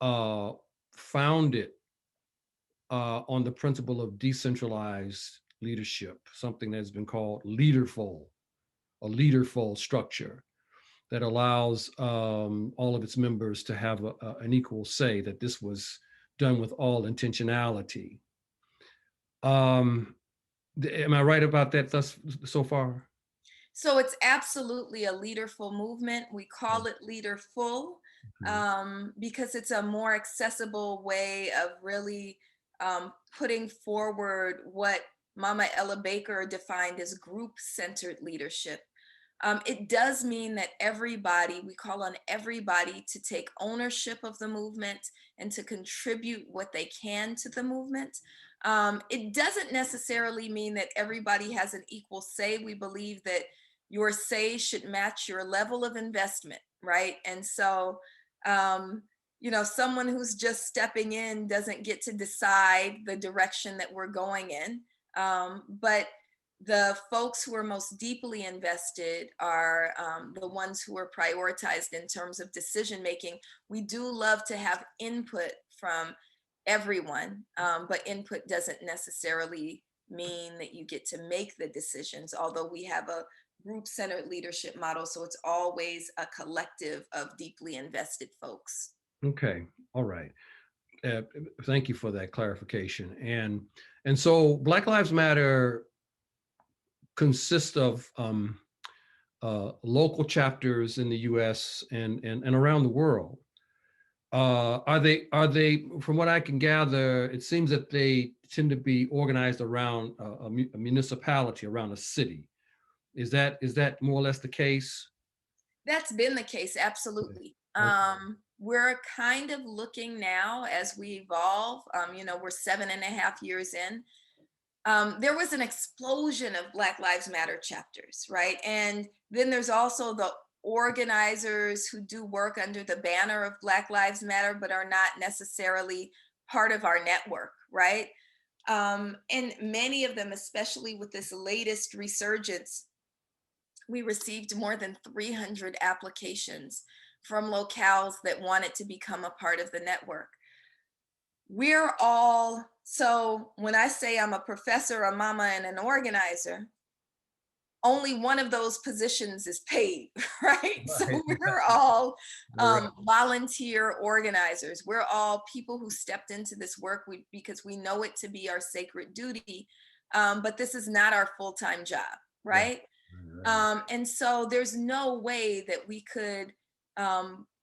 Speaker 1: founded on the principle of decentralized leadership, something that's been called leaderful, a leaderful structure that allows all of its members to have an equal say, that this was done with all intentionality. Am I right about that so far?
Speaker 2: So it's absolutely a leaderful movement. We call it leaderful because it's a more accessible way of really putting forward what Mama Ella Baker defined as group-centered leadership. It does mean that we call on everybody to take ownership of the movement and to contribute what they can to the movement. It doesn't necessarily mean that everybody has an equal say. We believe that your say should match your level of investment, right? And so, someone who's just stepping in doesn't get to decide the direction that we're going in. But the folks who are most deeply invested are the ones who are prioritized in terms of decision making. We do love to have input from everyone, but input doesn't necessarily mean that you get to make the decisions, although we have a group-centered leadership model, so it's always a collective of deeply invested folks.
Speaker 1: Okay, all right. Thank you for that clarification. And so Black Lives Matter consists of local chapters in the U.S. and around the world. Are they, from what I can gather, it seems that they tend to be organized around a municipality, around a city. Is that more or less the case?
Speaker 2: That's been the case, absolutely. We're kind of looking now as we evolve, we're 7.5 years in. There was an explosion of Black Lives Matter chapters, right? And then there's also the organizers who do work under the banner of Black Lives Matter, but are not necessarily part of our network, right? And many of them, especially with this latest resurgence, we received more than 300 applications from locales that wanted to become a part of the network. So when I say I'm a professor, a mama, and an organizer, only one of those positions is paid, right? So we're all volunteer organizers. We're all people who stepped into this work because we know it to be our sacred duty, but this is not our full-time job, right? And so there's no way that we could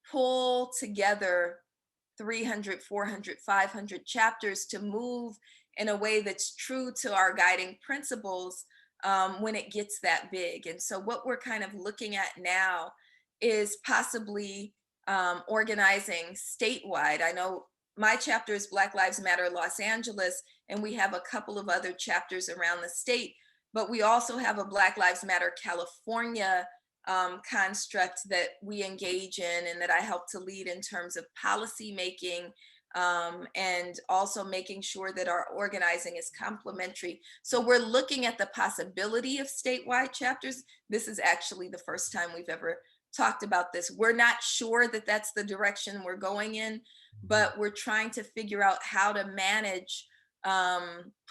Speaker 2: pull together 300, 400, 500 chapters to move in a way that's true to our guiding principles when it gets that big. And so what we're kind of looking at now is possibly organizing statewide. I know my chapter is Black Lives Matter Los Angeles, and we have a couple of other chapters around the state, but we also have a Black Lives Matter California construct that we engage in and that I help to lead in terms of policy making, and also making sure that our organizing is complementary. So we're looking at the possibility of statewide chapters. This is actually the first time we've ever talked about this. We're not sure that that's the direction we're going in, but we're trying to figure out how to manage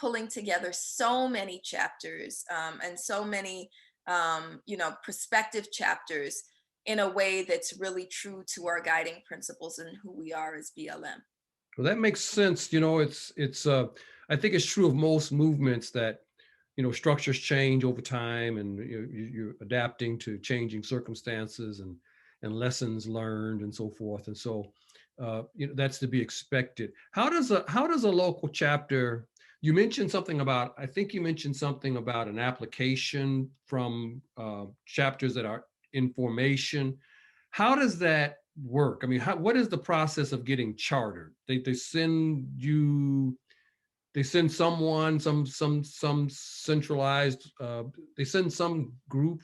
Speaker 2: pulling together so many chapters and so many, prospective chapters in a way that's really true to our guiding principles and who we are as BLM.
Speaker 1: Well, that makes sense. I think it's true of most movements that, structures change over time, and you're adapting to changing circumstances and lessons learned and so forth. And so, that's to be expected. How does a local chapter, I think you mentioned something about an application from chapters that are in formation. How does that work? I mean, what is the process of getting chartered? They send you, they send someone, some centralized, they send some group,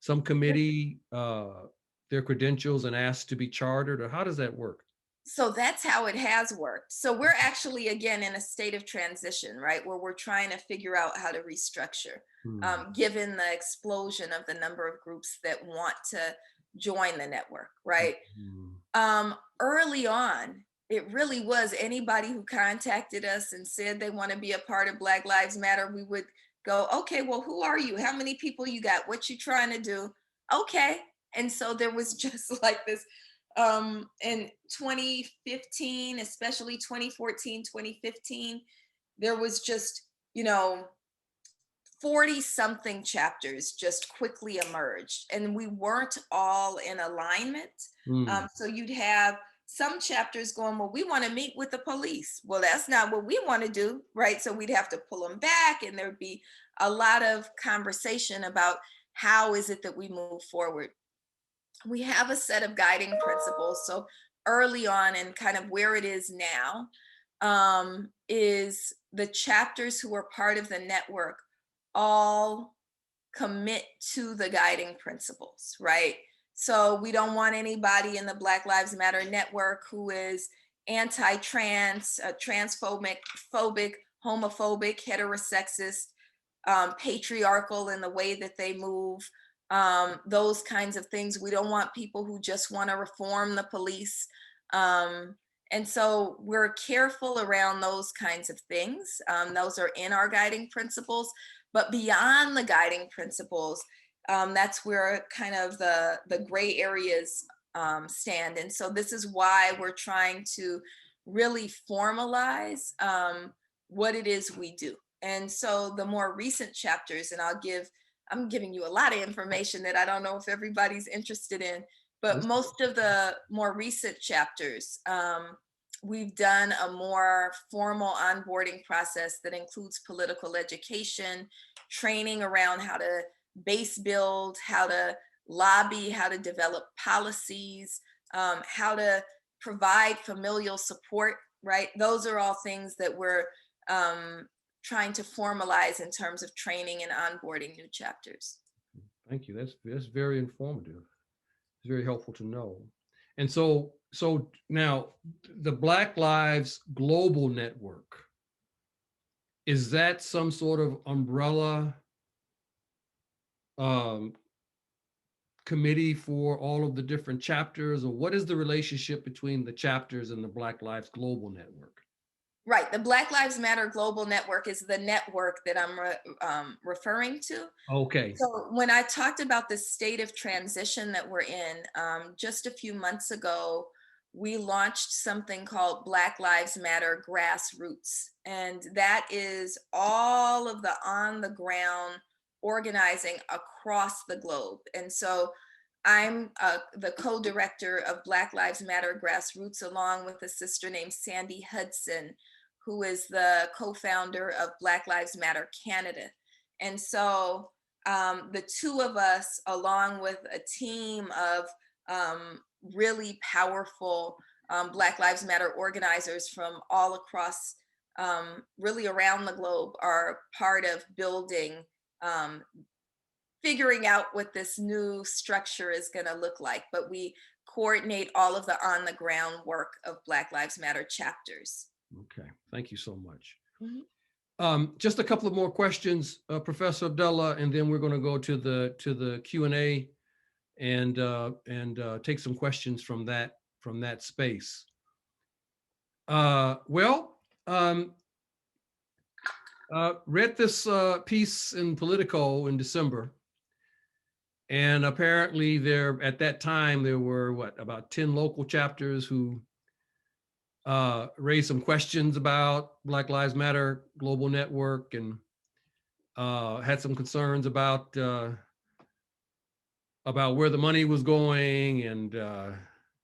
Speaker 1: some committee, their credentials and ask to be chartered, or how does that work?
Speaker 2: So that's how it has worked. So we're actually, again, in a state of transition, right? Where we're trying to figure out how to restructure, given the explosion of the number of groups that want to join the network, right? Early on, it really was anybody who contacted us and said they want to be a part of Black Lives Matter. We would go, okay, well, who are you? How many people you got? What you trying to do? Okay. And so there was just like this in 2015, especially 2014, 2015, there was just, 40 something chapters just quickly emerged, and we weren't all in alignment. So you'd have some chapters going, well, we want to meet with the police. Well, that's not what we want to do, right? So we'd have to pull them back, and there'd be a lot of conversation about how is it that we move forward. We have a set of guiding principles. So early on, and kind of where it is now, is the chapters who are part of the network all commit to the guiding principles, right? So we don't want anybody in the Black Lives Matter network who is anti-trans, transphobic, homophobic, heterosexist, patriarchal in the way that they move, those kinds of things. We don't want people who just want to reform the police. And so we're careful around those kinds of things. Those are in our guiding principles. But beyond the guiding principles, that's where kind of the gray areas stand. And so this is why we're trying to really formalize what it is we do. And so the more recent chapters, and I'm giving you a lot of information that I don't know if everybody's interested in, but most of the more recent chapters, we've done a more formal onboarding process that includes political education, training around how to base build, how to lobby, how to develop policies, how to provide familial support, right? Those are all things that we're trying to formalize in terms of training and onboarding new chapters.
Speaker 1: Thank you. That's very informative. It's very helpful to know. And so now the Black Lives Global Network, is that some sort of umbrella committee for all of the different chapters, or what is the relationship between the chapters and the Black Lives Global Network?
Speaker 2: Right. The Black Lives Matter Global Network is the network that I'm referring to.
Speaker 1: Okay.
Speaker 2: So when I talked about the state of transition that we're in, just a few months ago, we launched something called Black Lives Matter Grassroots. And that is all of the on the ground organizing across the globe. And so I'm the co-director of Black Lives Matter Grassroots, along with a sister named Sandy Hudson, who is the co-founder of Black Lives Matter Canada. And so the two of us, along with a team of really powerful Black Lives Matter organizers from all across, really around the globe, are part of building, figuring out what this new structure is going to look like. But we coordinate all of the on the ground work of Black Lives Matter chapters.
Speaker 1: Okay, thank you so much. Just a couple of more questions, Professor Abdullah, and then we're going to go to the Q&A and take some questions from that space. Well, read this piece in Politico in December, and apparently at that time there were about 10 local chapters who raised some questions about Black Lives Matter Global Network, and had some concerns about where the money was going, and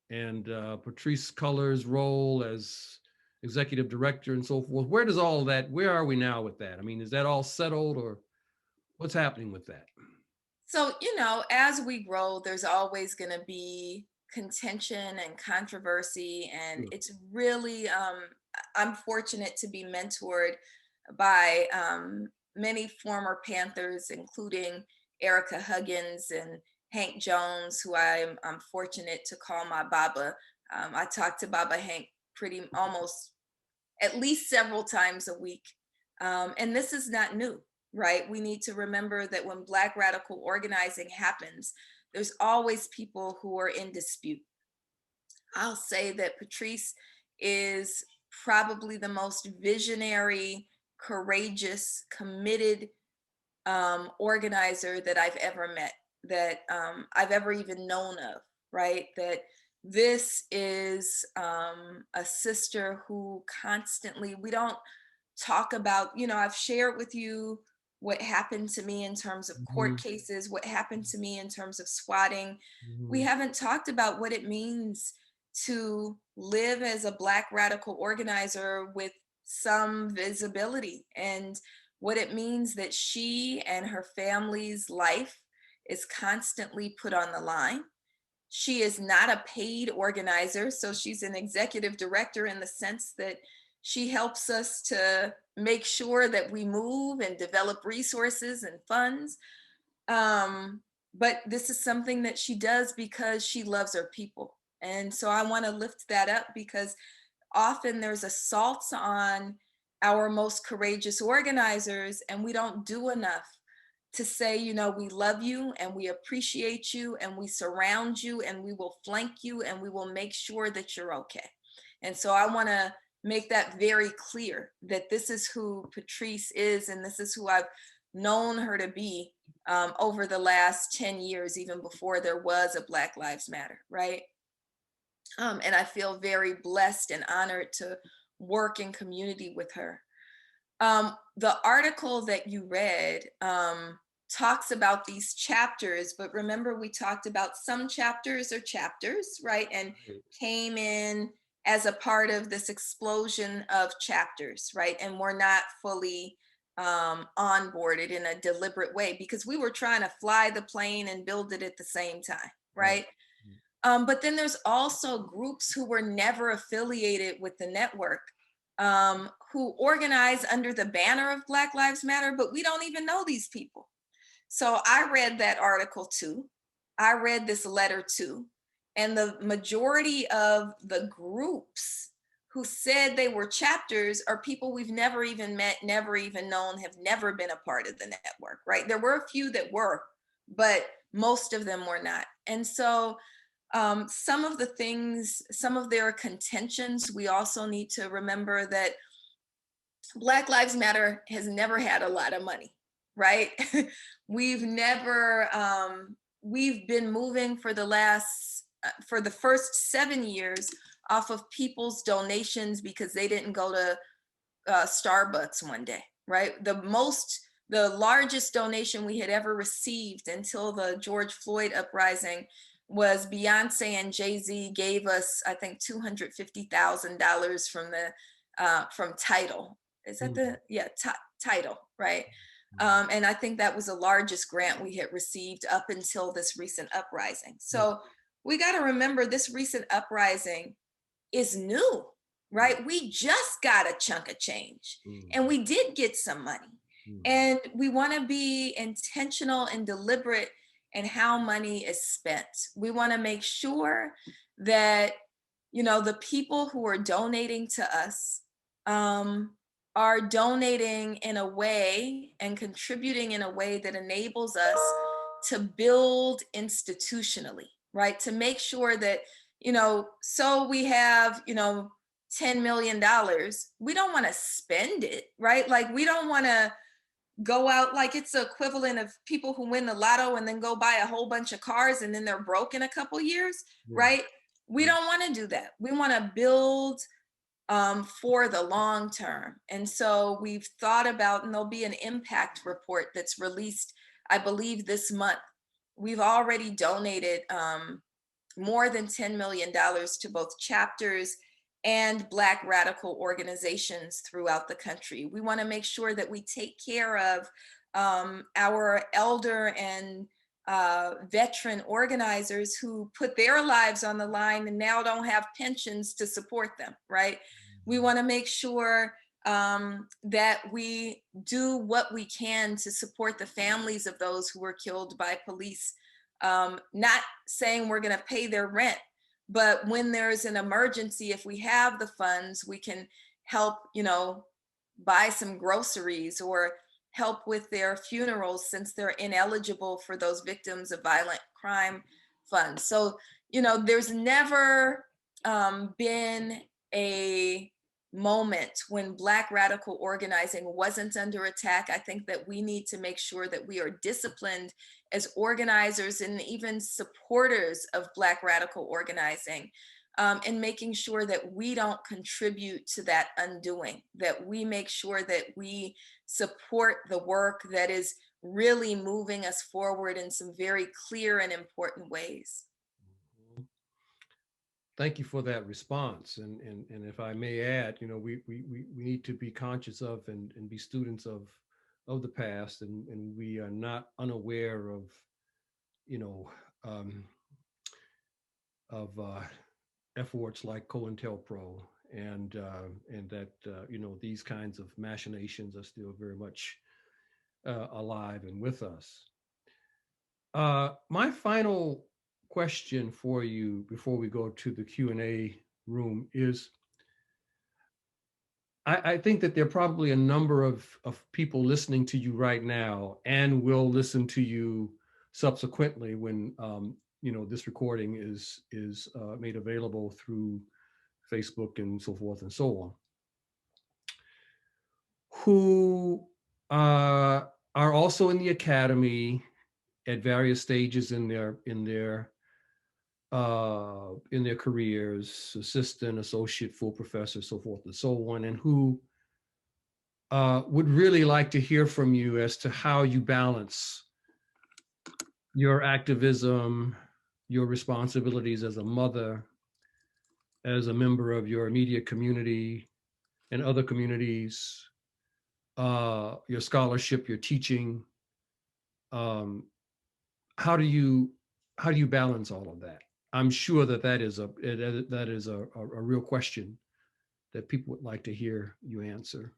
Speaker 1: Patrisse Cullors' role as executive director and so forth. Where does all of that, where are we now with that? I mean, is that all settled, or what's happening with that?
Speaker 2: So, as we grow, there's always going to be contention and controversy. And
Speaker 1: Sure.
Speaker 2: it's really, I'm fortunate to be mentored by many former Panthers, including Erica Huggins and Hank Jones, who I'm fortunate to call my Baba. I talk to Baba Hank pretty almost at least several times a week. And this is not new, right? We need to remember that when Black radical organizing happens, there's always people who are in dispute. I'll say that Patrisse is probably the most visionary, courageous, committed organizer that I've ever met, that I've ever even known of, right? That this is a sister who constantly, we don't talk about, I've shared with you what happened to me in terms of court
Speaker 1: Mhm.
Speaker 2: cases, what happened to me in terms of swatting. We
Speaker 1: Mhm.
Speaker 2: haven't talked about what it means to live as a Black radical organizer with some visibility, and what it means that she and her family's life is constantly put on the line. She is not a paid organizer, so she's an executive director in the sense that she helps us to make sure that we move and develop resources and funds. But this is something that she does because she loves her people. And so I want to lift that up, because often there's assaults on our most courageous organizers, and we don't do enough to say, we love you and we appreciate you and we surround you and we will flank you and we will make sure that you're okay. And so I want to make that very clear, that this is who Patrisse is, and this is who I've known her to be over the last 10 years, even before there was a Black Lives Matter, right? And I feel very blessed and honored to work in community with her. The article that you read talks about these chapters, but remember, we talked about some chapters are chapters, right? And
Speaker 1: Right.
Speaker 2: came in as a part of this explosion of chapters, right? And we're not fully onboarded in a deliberate way, because we were trying to fly the plane and build it at the same time,
Speaker 1: Right.
Speaker 2: right? But then there's also groups who were never affiliated with the network, who organize under the banner of Black Lives Matter, but we don't even know these people. So I read that article too. I read this letter too. And the majority of the groups who said they were chapters are people we've never even met, never even known, have never been a part of the network, right? There were a few that were, but most of them were not. And so some of the things, some of their contentions, we also need to remember that Black Lives Matter has never had a lot of money, right? we've never, we've been moving for for the first 7 years off of people's donations, because they didn't go to Starbucks one day, right? The largest donation we had ever received until the George Floyd uprising was Beyonce and Jay-Z gave us, I think, $250,000 from Title. Is that
Speaker 1: Mhm.
Speaker 2: Title, right? And I think that was the largest grant we had received up until this recent uprising.
Speaker 1: Mhm.
Speaker 2: So we got to remember, this recent uprising is new, right? We just got a chunk of change, and
Speaker 1: Mhm.
Speaker 2: we did get some money.
Speaker 1: Mhm.
Speaker 2: And we want to be intentional and deliberate in how money is spent. We want to make sure that, the people who are donating to us are donating in a way and contributing in a way that enables us to build institutionally, right? To make sure that, so we have, $10 million. We don't want to spend it, right? Like, we don't want to go out like it's the equivalent of people who win the lotto and then go buy a whole bunch of cars and then they're broke in a couple years,
Speaker 1: Yeah.
Speaker 2: right? We don't want to do that. We want to build for the long term. And so we've thought about, and there'll be an impact report that's released, I believe, this month. We've already donated more than $10 million to both chapters and Black radical organizations throughout the country. We want to make sure that we take care of our elder and veteran organizers who put their lives on the line and now don't have pensions to support them, right? We want to make sure that we do what we can to support the families of those who were killed by police. Not saying we're going to pay their rent, but when there's an emergency, if we have the funds, we can help, buy some groceries or help with their funerals since they're ineligible for those victims of violent crime funds. So, there's never been a moment when Black radical organizing wasn't under attack. I think that we need to make sure that we are disciplined as organizers and even supporters of Black radical organizing, and making sure that we don't contribute to that undoing, that we make sure that we support the work that is really moving us forward in some very clear and important ways.
Speaker 1: Thank you for that response. And if I may add, we need to be conscious of and be students of the past, and we are not unaware of, um, efforts like COINTELPRO, and that these kinds of machinations are still very much alive and with us. My final question for you before we go to the Q&A room is, I think that there are probably a number of people listening to you right now and will listen to you subsequently when this recording is made available through Facebook and so forth and so on, who are also in the academy at various stages in their careers, assistant, associate, full professor, so forth and so on, and who would really like to hear from you as to how you balance your activism, your responsibilities as a mother, as a member of your immediate community and other communities, your scholarship, your teaching. How do you balance all of that? I'm sure that is a real question that people would like to hear you answer.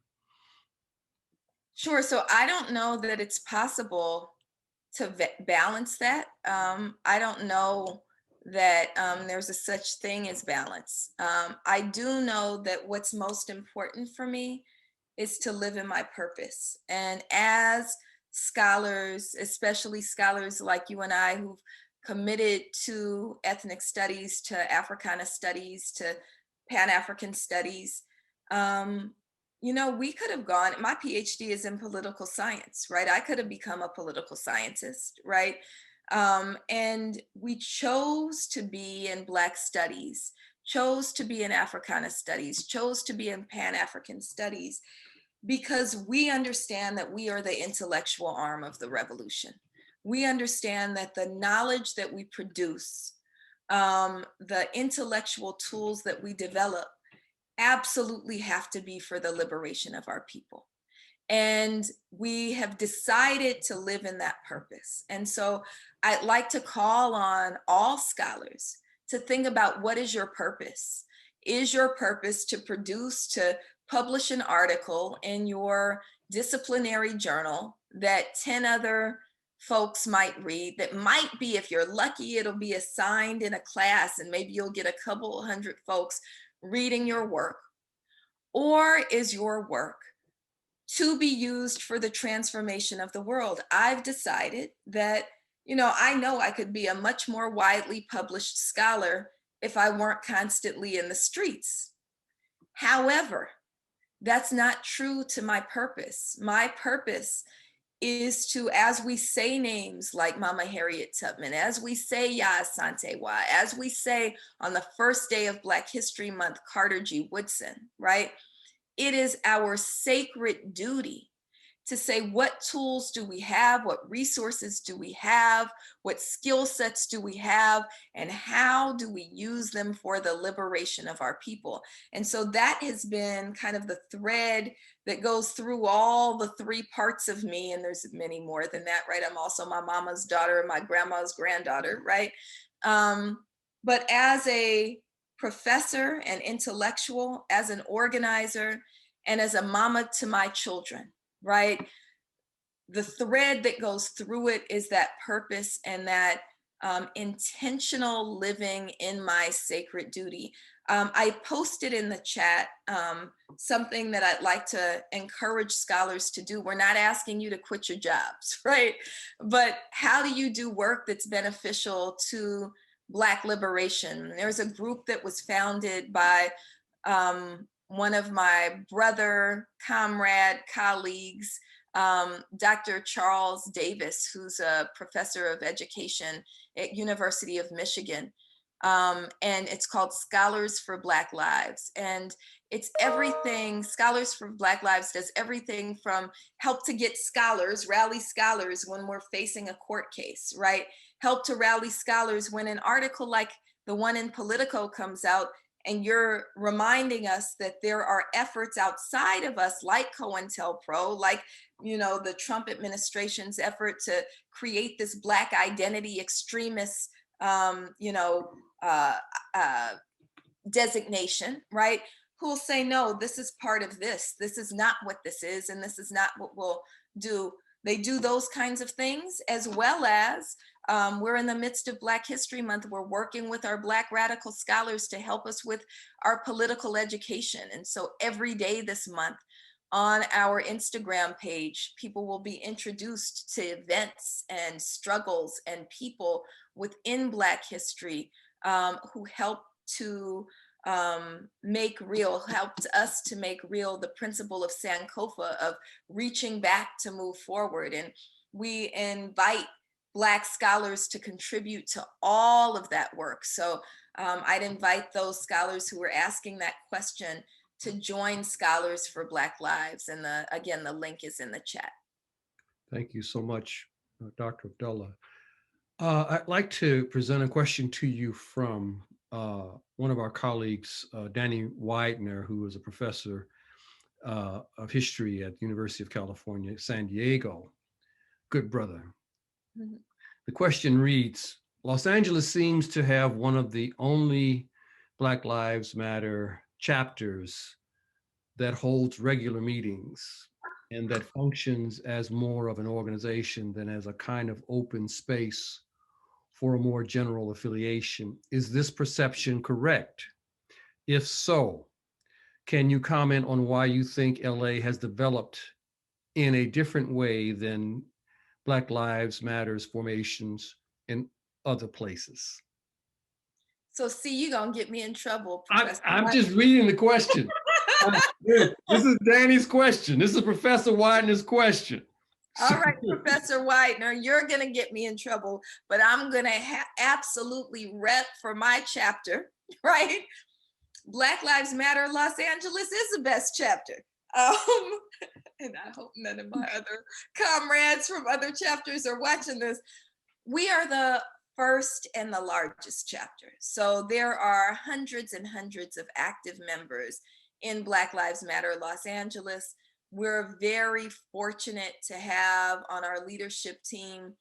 Speaker 2: Sure. So I don't know that it's possible to balance that. I don't know that there's a such thing as balance. I do know that what's most important for me is to live in my purpose. And as scholars, especially scholars like you and I who've committed to ethnic studies, to Africana studies, to Pan-African studies, we could have gone, my PhD is in political science, right? I could have become a political scientist, right? And we chose to be in Black studies, chose to be in Africana studies, chose to be in Pan-African studies, because we understand that we are the intellectual arm of the revolution. We understand that the knowledge that we produce, the intellectual tools that we develop, absolutely have to be for the liberation of our people. And we have decided to live in that purpose. And so I'd like to call on all scholars to think about, what is your purpose? Is your purpose to publish an article in your disciplinary journal that 10 other folks might read, that might be, if you're lucky, it'll be assigned in a class and maybe you'll get a couple hundred folks reading your work? Or is your work to be used for the transformation of the world? I've decided that I know I could be a much more widely published scholar if I weren't constantly in the streets. However, that's not true to my purpose. My purpose is to, as we say names like Mama Harriet Tubman, as we say Ya Asante Wa, as we say on the first day of Black History Month, Carter G. Woodson, right? It is our sacred duty to say, what tools do we have? What resources do we have? What skill sets do we have? And how do we use them for the liberation of our people? And so that has been kind of the thread that goes through all the three parts of me. And there's many more than that, right? I'm also my mama's daughter and my grandma's granddaughter, right? But as a professor and intellectual, as an organizer, and as a mama to my children, right? The thread that goes through it is that purpose and that intentional living in my sacred duty. I posted in the chat something that I'd like to encourage scholars to do. We're not asking you to quit your jobs, right? But how do you do work that's beneficial to Black liberation? There's a group that was founded by one of my brother, comrade, colleagues, Dr. Charles Davis, who's a professor of education at University of Michigan. And it's called Scholars for Black Lives. And it's everything, Scholars for Black Lives does everything from help to get scholars, rally scholars when we're facing a court case, right? Help to rally scholars when an article like the one in Politico comes out and you're reminding us that there are efforts outside of us like COINTELPRO, like, the Trump administration's effort to create this Black identity extremist, designation, right? Who will say, no, this is part of this. This is not what this is, and this is not what we'll do. They do those kinds of things, as well as we're in the midst of Black History Month. We're working with our Black radical scholars to help us with our political education. And so every day this month on our Instagram page, people will be introduced to events and struggles and people within Black history who helped helped us to make real the principle of Sankofa, of reaching back to move forward. And we invite Black scholars to contribute to all of that work. So I'd invite those scholars who are asking that question to join Scholars for Black Lives. And again, the link is in the chat.
Speaker 1: Thank you so much, Dr. Abdullah. I'd like to present a question to you from one of our colleagues, Danny Widener, who is a professor of history at the University of California, San Diego. Good brother. Mm-hmm. The question reads, Los Angeles seems to have one of the only Black Lives Matter chapters that holds regular meetings and that functions as more of an organization than as a kind of open space for a more general affiliation. Is this perception correct? If so, can you comment on why you think LA has developed in a different way than Black Lives Matters formations in other places?
Speaker 2: So see, you're gonna get me in trouble.
Speaker 1: I'm just reading the question. This is Danny's question. This is Professor Widener's question.
Speaker 2: All right, Professor Widener, you're going to get me in trouble, but I'm going to absolutely rep for my chapter, right? Black Lives Matter Los Angeles is the best chapter. And I hope none of my other comrades from other chapters are watching this. We are the first and the largest chapter. So there are hundreds and hundreds of active members in Black Lives Matter Los Angeles. We're very fortunate to have on our leadership team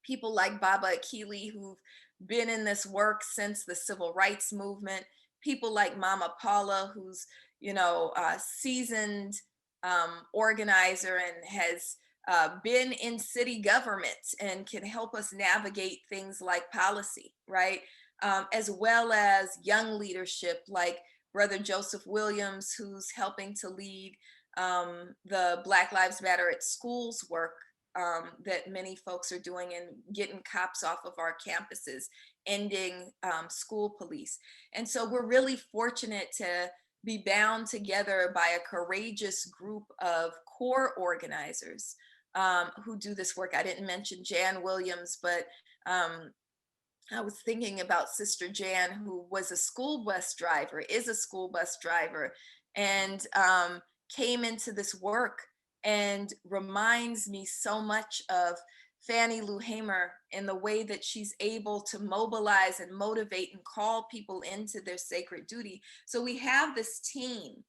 Speaker 2: people like Baba Akili, who've been in this work since the civil rights movement, people like Mama Paula, who's a seasoned organizer and has been in city government and can help us navigate things like policy, right? As well as young leadership like Brother Joseph Williams, who's helping to lead the Black Lives Matter at Schools work that many folks are doing and getting cops off of our campuses, ending school police. And so we're really fortunate to be bound together by a courageous group of core organizers who do this work. I didn't mention Jan Williams, but I was thinking about Sister Jan, who was a school bus driver, is a school bus driver, and came into this work and reminds me so much of Fannie Lou Hamer in the way that she's able to mobilize and motivate and call people into their sacred duty. So we have this team,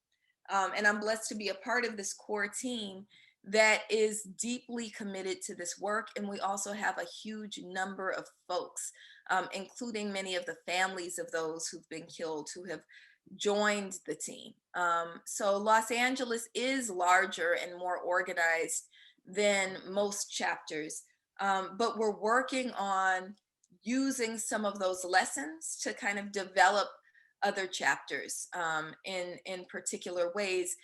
Speaker 2: and I'm blessed to be a part of this core team that is deeply committed to this work. And we also have a huge number of folks, including many of the families of those who've been killed, who have joined the team. So Los Angeles is larger and more organized than most chapters, but we're working on using some of those lessons to kind of develop other chapters in particular ways.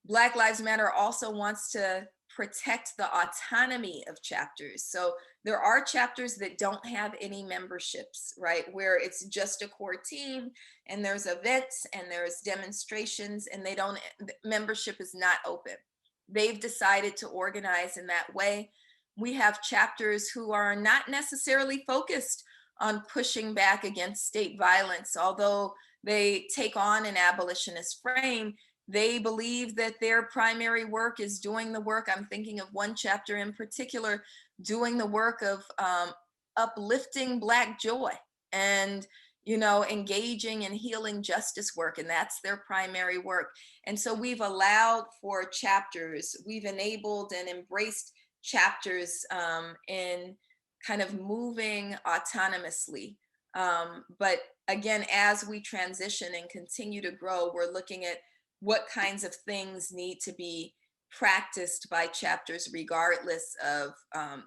Speaker 2: Black Lives Matter also wants to protect the autonomy of chapters. So there are chapters that don't have any memberships, right? Where it's just a core team and there's events and there's demonstrations and membership is not open. They've decided to organize in that way. We have chapters who are not necessarily focused on pushing back against state violence, although they take on an abolitionist frame. They believe that their primary work is doing the work. I'm thinking of one chapter in particular, doing the work of uplifting Black joy and, engaging in healing justice work. And that's their primary work. And so we've allowed for chapters, we've enabled and embraced chapters in kind of moving autonomously. But again, as we transition and continue to grow, we're looking at what kinds of things need to be practiced by chapters regardless of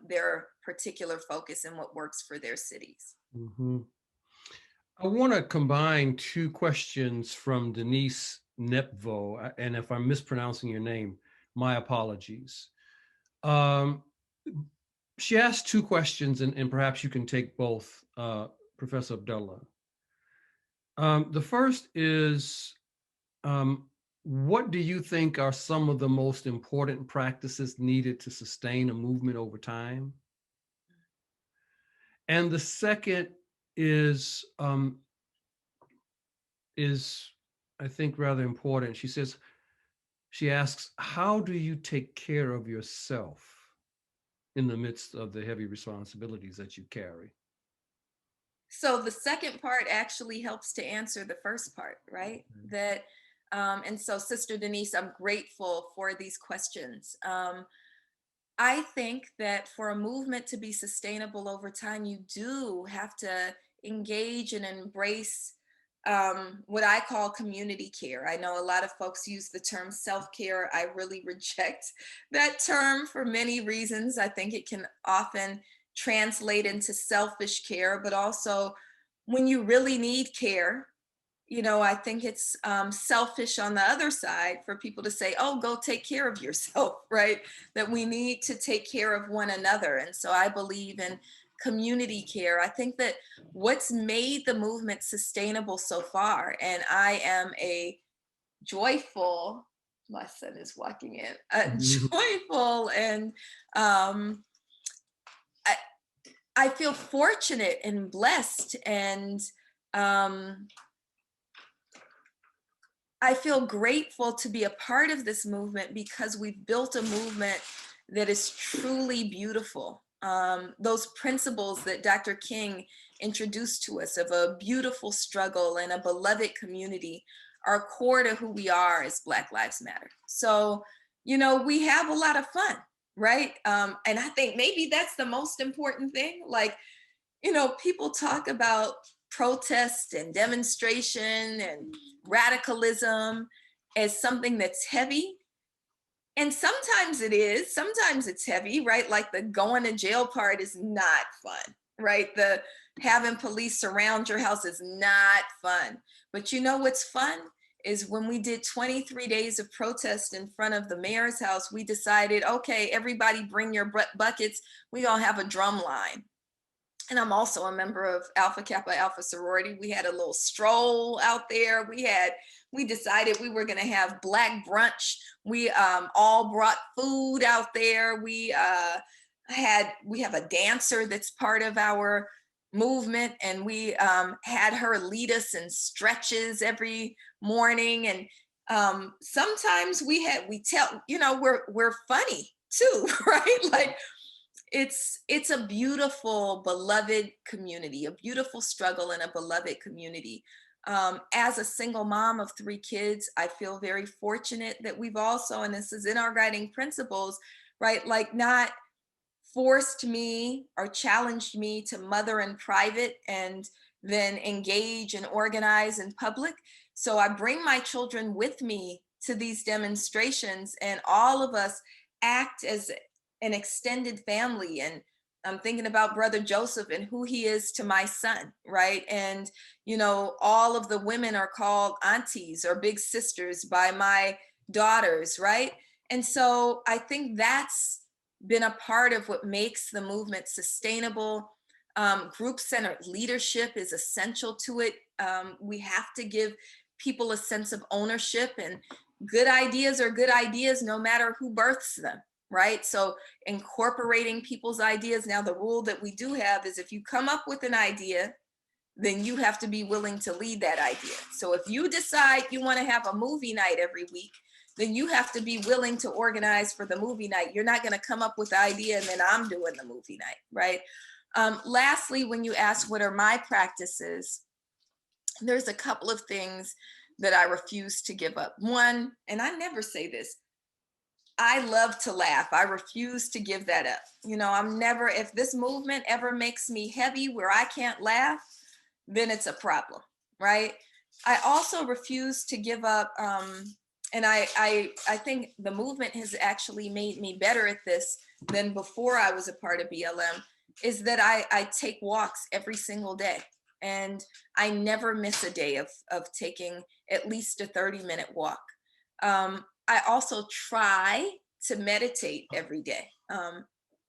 Speaker 2: their particular focus and what works for their cities.
Speaker 1: Mm-hmm. I want to combine two questions from Denise Nepvo, and if I'm mispronouncing your name, my apologies. She asked two questions, and perhaps you can take both, Professor Abdullah. The first is, what do you think are some of the most important practices needed to sustain a movement over time? And the second is I think rather important. She asks, how do you take care of yourself in the midst of the heavy responsibilities that you carry?
Speaker 2: So the second part actually helps to answer the first part, right? Mm-hmm. And so Sister Denise, I'm grateful for these questions. I think that for a movement to be sustainable over time, you do have to engage and embrace what I call community care. I know a lot of folks use the term self-care. I really reject that term for many reasons. I think it can often translate into selfish care, but also when you really need care, I think it's selfish on the other side for people to say, oh, go take care of yourself, right? That we need to take care of one another. And so I believe in community care. I think that what's made the movement sustainable so far, and I am a joyful, my son is walking in, joyful, and I feel fortunate and blessed, and I feel grateful to be a part of this movement because we've built a movement that is truly beautiful. Those principles that Dr. King introduced to us of a beautiful struggle and a beloved community are core to who we are as Black Lives Matter. So, we have a lot of fun, right? And I think maybe that's the most important thing. Like, people talk about protest and demonstration and radicalism as something that's heavy. And sometimes it is, sometimes it's heavy, right? Like the going to jail part is not fun, right? The having police surround your house is not fun. But what's fun is when we did 23 days of protest in front of the mayor's house, we decided, okay, everybody bring your buckets. We're gonna have a drum line. And I'm also a member of Alpha Kappa Alpha sorority. We had a little stroll out there. We decided we were going to have Black brunch. We all brought food out there. We have a dancer that's part of our movement, and we had her lead us in stretches every morning. And sometimes we tell, we're funny too, right? Like, it's a beautiful, beloved community, a beautiful struggle in a beloved community. As a single mom of 3 kids, I feel very fortunate that we've also, and this is in our guiding principles, right, like not forced me or challenged me to mother in private and then engage and organize in public. So I bring my children with me to these demonstrations, and all of us act as an extended family. And I'm thinking about Brother Joseph and who he is to my son, right? And, all of the women are called aunties or big sisters by my daughters, right? And so I think that's been a part of what makes the movement sustainable. Group-centered leadership is essential to it. We have to give people a sense of ownership, and good ideas are good ideas no matter who births them, right? So incorporating people's ideas. Now, the rule that we do have is if you come up with an idea, then you have to be willing to lead that idea. So if you decide you want to have a movie night every week, then you have to be willing to organize for the movie night. You're not going to come up with the idea and then I'm doing the movie night, right? Lastly, when you ask what are my practices, there's a couple of things that I refuse to give up. One, and I never say this, I love to laugh. I refuse to give that up. If this movement ever makes me heavy where I can't laugh, then it's a problem, right? I also refuse to give up, and I think the movement has actually made me better at this than before I was a part of BLM, is that I take walks every single day. And I never miss a day of taking at least a 30-minute walk. I also try to meditate every day.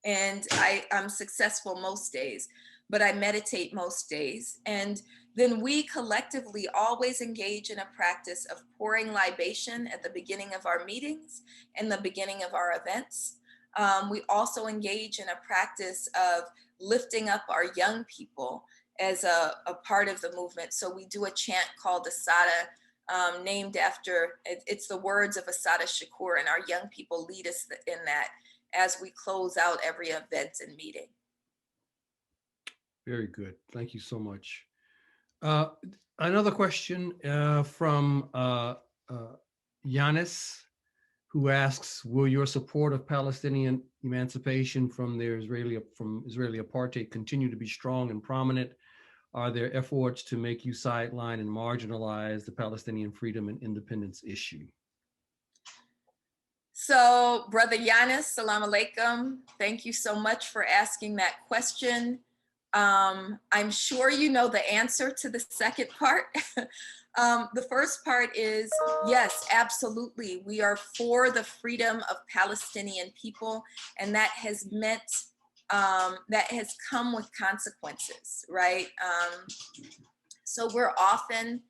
Speaker 2: And I'm successful most days, but I meditate most days. And then we collectively always engage in a practice of pouring libation at the beginning of our meetings and the beginning of our events. We also engage in a practice of lifting up our young people as a part of the movement. So we do a chant called Assata, named after, it's the words of Assata Shakur, and our young people lead us in that as we close out every event and meeting.
Speaker 1: Very good. Thank you so much. Another question from Yanis, who asks, will your support of Palestinian emancipation from Israeli apartheid continue to be strong and prominent? Are there efforts to make you sideline and marginalize the Palestinian freedom and independence issue?
Speaker 2: So, Brother Yanis, salam alaikum. Thank you so much for asking that question. I'm sure you know the answer to the second part. The first part is, yes, absolutely. We are for the freedom of Palestinian people, and that has meant, that has come with consequences, right? So we're often,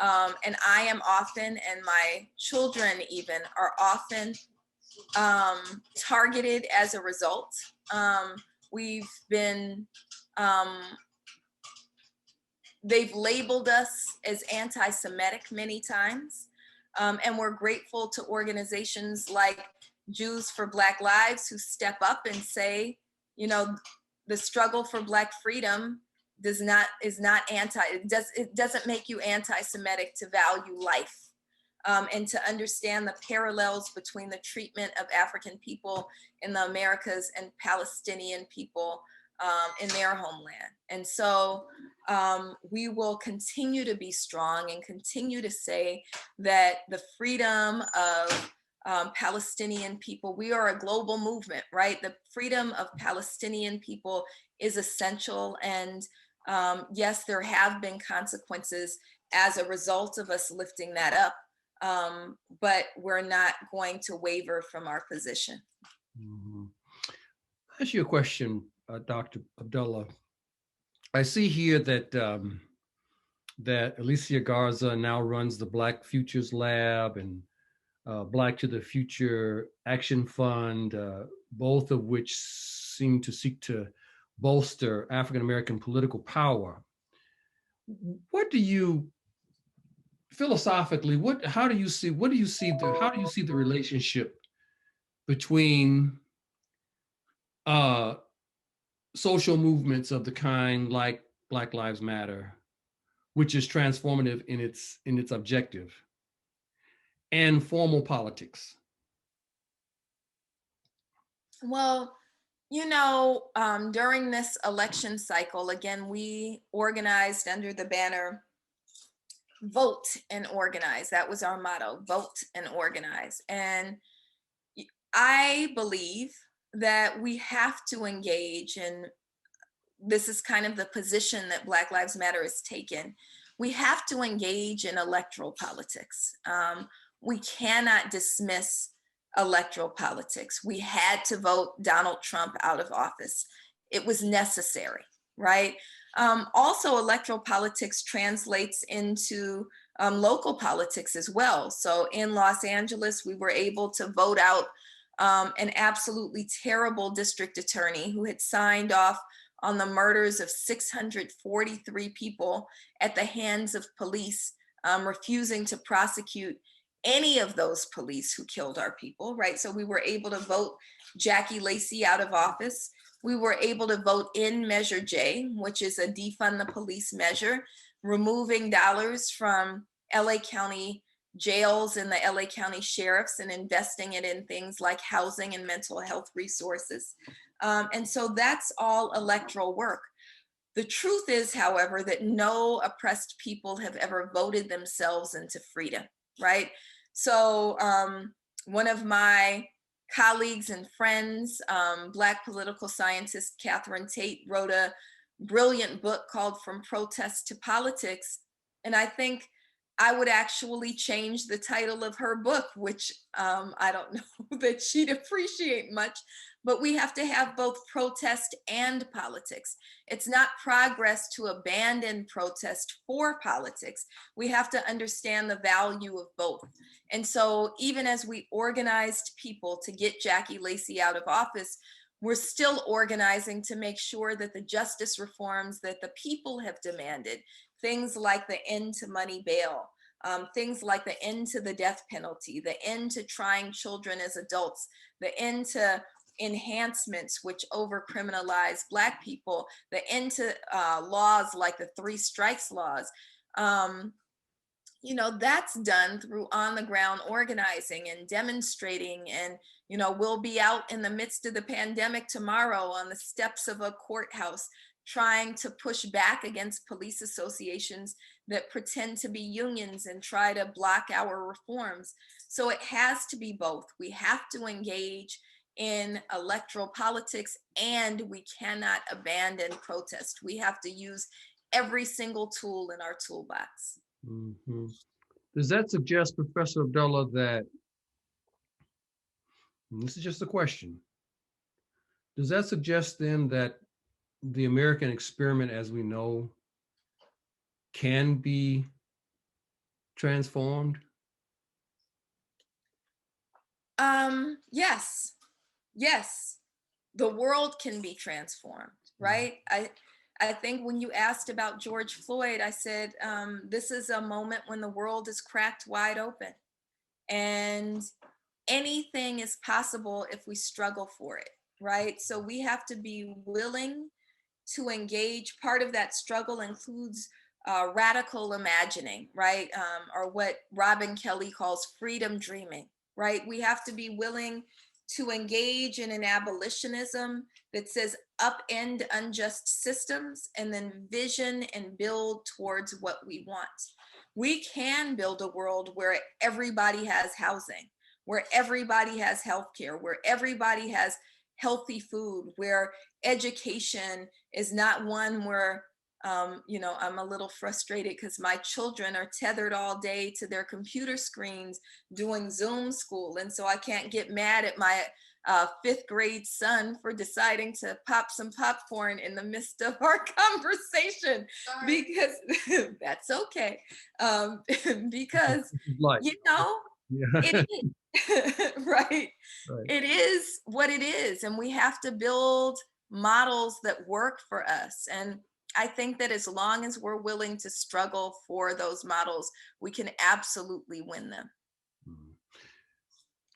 Speaker 2: and I am often, and my children even are often targeted as a result. We've been, they've labeled us as anti-Semitic many times. And we're grateful to organizations like Jews for Black Lives who step up and say, the struggle for Black freedom it doesn't make you anti-Semitic to value life, and to understand the parallels between the treatment of African people in the Americas and Palestinian people in their homeland. And so we will continue to be strong and continue to say that the freedom of Palestinian people, we are a global movement, right? The freedom of Palestinian people is essential. And yes, there have been consequences as a result of us lifting that up. but we're not going to waver from our position.
Speaker 1: Mm-hmm. I'll ask you a question, Dr. Abdullah. I see here that that Alicia Garza now runs the Black Futures Lab and Black to the Future Action Fund, both of which seem to seek to bolster African American political power. What do you philosophically? How do you see? What do you see? How do you see the relationship between social movements of the kind like Black Lives Matter, which is transformative in its objective, and formal politics?
Speaker 2: Well, during this election cycle, again, we organized under the banner, vote and organize. That was our motto, vote and organize. And I believe that we have to engage, and this is kind of the position that Black Lives Matter has taken. We have to engage in electoral politics. We cannot dismiss electoral politics. We had to vote Donald Trump out of office. It was necessary, right? Also, electoral politics translates into local politics as well. So in Los Angeles, we were able to vote out an absolutely terrible district attorney who had signed off on the murders of 643 people at the hands of police, refusing to prosecute any of those police who killed our people, right? So we were able to vote Jackie Lacey out of office. We were able to vote in Measure J, which is a defund the police measure, removing dollars from LA County jails and the LA County sheriffs and investing it in things like housing and mental health resources. And so that's all electoral work. The truth is, however, that no oppressed people have ever voted themselves into freedom, right? So one of my colleagues and friends, Black political scientist Catherine Tate, wrote a brilliant book called From Protest to Politics. And I think I would actually change the title of her book, which I don't know that she'd appreciate much, but we have to have both protest and politics. It's not progress to abandon protest for politics. We have to understand the value of both. And so even as we organized people to get Jackie Lacey out of office, we're still organizing to make sure that the justice reforms that the people have demanded, things like the end to money bail, things like the end to the death penalty, the end to trying children as adults, the end to enhancements which over-criminalize Black people, the end to laws like the 3 strikes laws. That's done through on-the-ground organizing and demonstrating. And, we'll be out in the midst of the pandemic tomorrow on the steps of a courthouse trying to push back against police associations that pretend to be unions and try to block our reforms. So it has to be both. We have to engage in electoral politics, and we cannot abandon protest. We have to use every single tool in our toolbox.
Speaker 1: Mm-hmm. Does that suggest, Professor Abdullah, that, and this is just a question, does that suggest then that the American experiment as we know can be transformed?
Speaker 2: Yes, the world can be transformed, right? I think when you asked about George Floyd, I said, this is a moment when the world is cracked wide open, and anything is possible if we struggle for it, right? So we have to be willing to engage. Part of that struggle includes radical imagining, right? Or what Robin Kelly calls freedom dreaming, right? We have to be willing to engage in an abolitionism that says upend unjust systems and then vision and build towards what we want. We can build a world where everybody has housing, where everybody has healthcare, where everybody has healthy food, where education is not one where You know, I'm a little frustrated because my children are tethered all day to their computer screens doing Zoom school. And so I can't get mad at my fifth grade son for deciding to pop some popcorn in the midst of our conversation. Sorry. Because that's okay. Because,
Speaker 1: Like,
Speaker 2: you know,
Speaker 1: yeah.
Speaker 2: it is, right?
Speaker 1: Right.
Speaker 2: It is what it is. And we have to build models that work for us. And I think that as long as we're willing to struggle for those models, we can absolutely win them.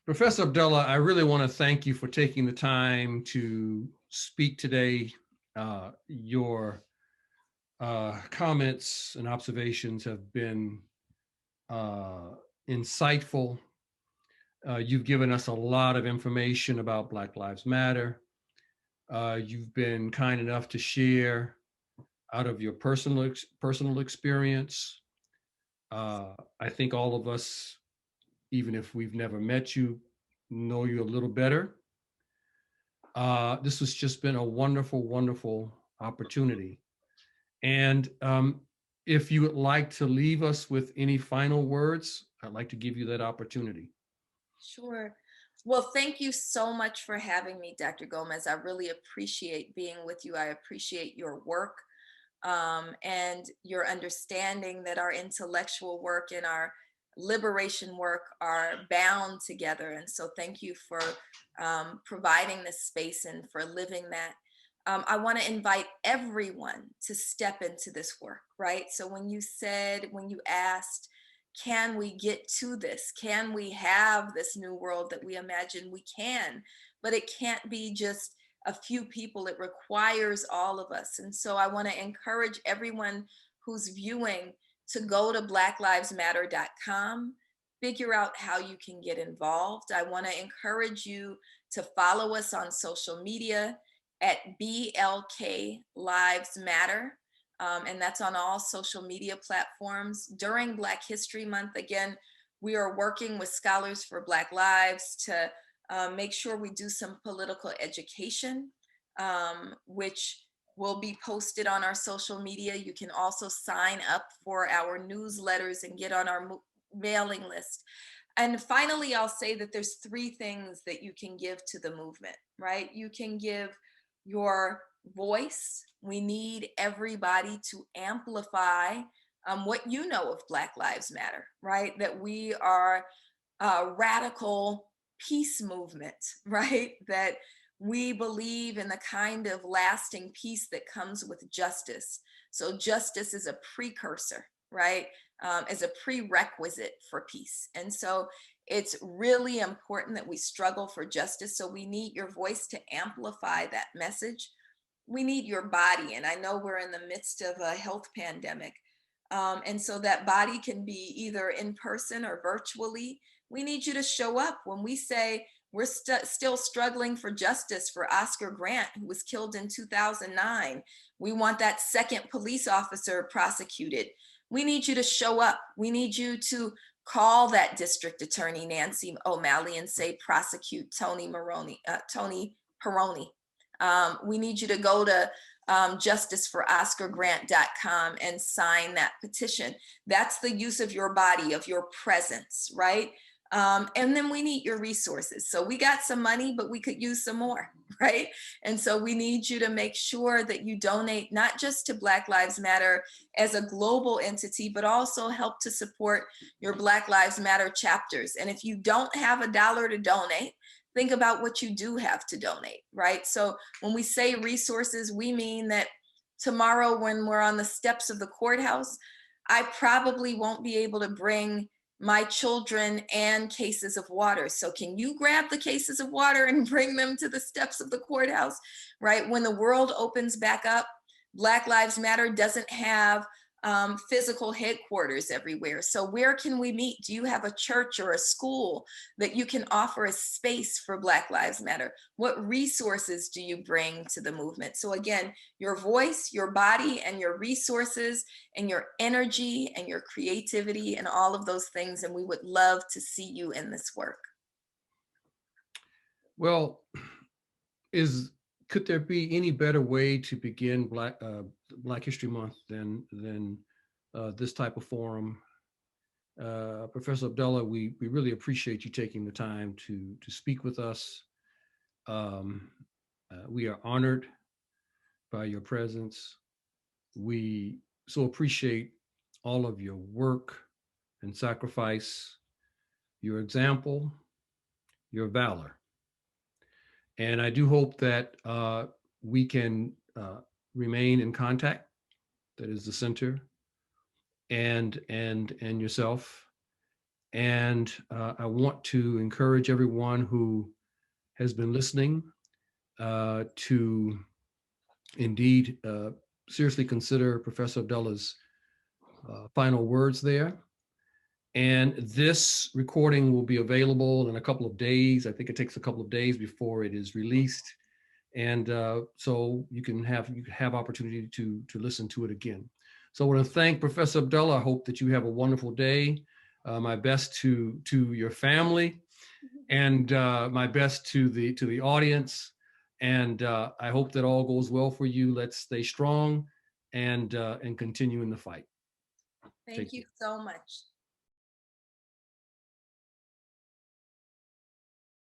Speaker 1: Professor Abdullah, I really want to thank you for taking the time to speak today. Your comments and observations have been insightful. You've given us a lot of information about Black Lives Matter. You've been kind enough to share out of your personal experience. I think all of us, even if we've never met you, know you a little better. This has just been a wonderful, wonderful opportunity. And if you would like to leave us with any final words, I'd like to give you that opportunity.
Speaker 2: Sure. Well, thank you so much for having me, Dr. Gomez. I really appreciate being with you. I appreciate your work and your understanding that our intellectual work and our liberation work are bound together. And so thank you for providing this space and for living that. I want to invite everyone to step into this work, right? So when you asked, can we get to this? Can we have this new world that we imagine? We can, but it can't be just a few people. It requires all of us. And so I want to encourage everyone who's viewing to go to blacklivesmatter.com, figure out how you can get involved. I want to encourage you to follow us on social media at BLK Lives Matter. And that's on all social media platforms. During Black History Month, again, we are working with Scholars for Black Lives to make sure we do some political education, which will be posted on our social media. You can also sign up for our newsletters and get on our mailing list. And finally, I'll say that there's three things that you can give to the movement, right? You can give your voice. We need everybody to amplify what you know of Black Lives Matter, right? That we are a radical peace movement, right? That we believe in the kind of lasting peace that comes with justice. So justice is a precursor, right? As a prerequisite for peace. And so it's really important that we struggle for justice. So we need your voice to amplify that message. We need your body. And I know we're in the midst of a health pandemic. And so that body can be either in person or virtually. We need you to show up when we say we're still struggling for justice for Oscar Grant, who was killed in 2009. We want that second police officer prosecuted. We need you to show up. We need you to call that district attorney, Nancy O'Malley, and say, prosecute Tony Peroni. We need you to go to justiceforoscargrant.com and sign that petition. That's the use of your body, of your presence, right? And then we need your resources. So we got some money, but we could use some more, right? And so we need you to make sure that you donate not just to Black Lives Matter as a global entity, but also help to support your Black Lives Matter chapters. And if you don't have $1 to donate, think about what you do have to donate, right? So when we say resources, we mean that tomorrow when we're on the steps of the courthouse, I probably won't be able to bring my children and cases of water. So can you grab the cases of water and bring them to the steps of the courthouse, right? When the world opens back up, Black Lives Matter doesn't have physical headquarters everywhere. So where can we meet? Do you have a church or a school that you can offer a space for Black Lives Matter? What resources do you bring to the movement? So again, your voice, your body, and your resources, and your energy, and your creativity, and all of those things. And we would love to see you in this work.
Speaker 1: Well, is could there be any better way to begin Black History Month than this type of forum? Professor Abdullah, we really appreciate you taking the time to speak with us. We are honored by your presence. We so appreciate all of your work and sacrifice, your example, your valor. And I do hope that we can remain in contact. That is the center, and yourself. And I want to encourage everyone who has been listening to indeed seriously consider Professor Abdullah's final words there. And this recording will be available in a couple of days. I think it takes a couple of days before it is released. And so you can have opportunity to listen to it again. So I want to thank Professor Abdullah. I hope that you have a wonderful day. My best to your family, and my best to the audience. And I hope that all goes well for you. Let's stay strong and continue in the fight.
Speaker 2: Thank you so much.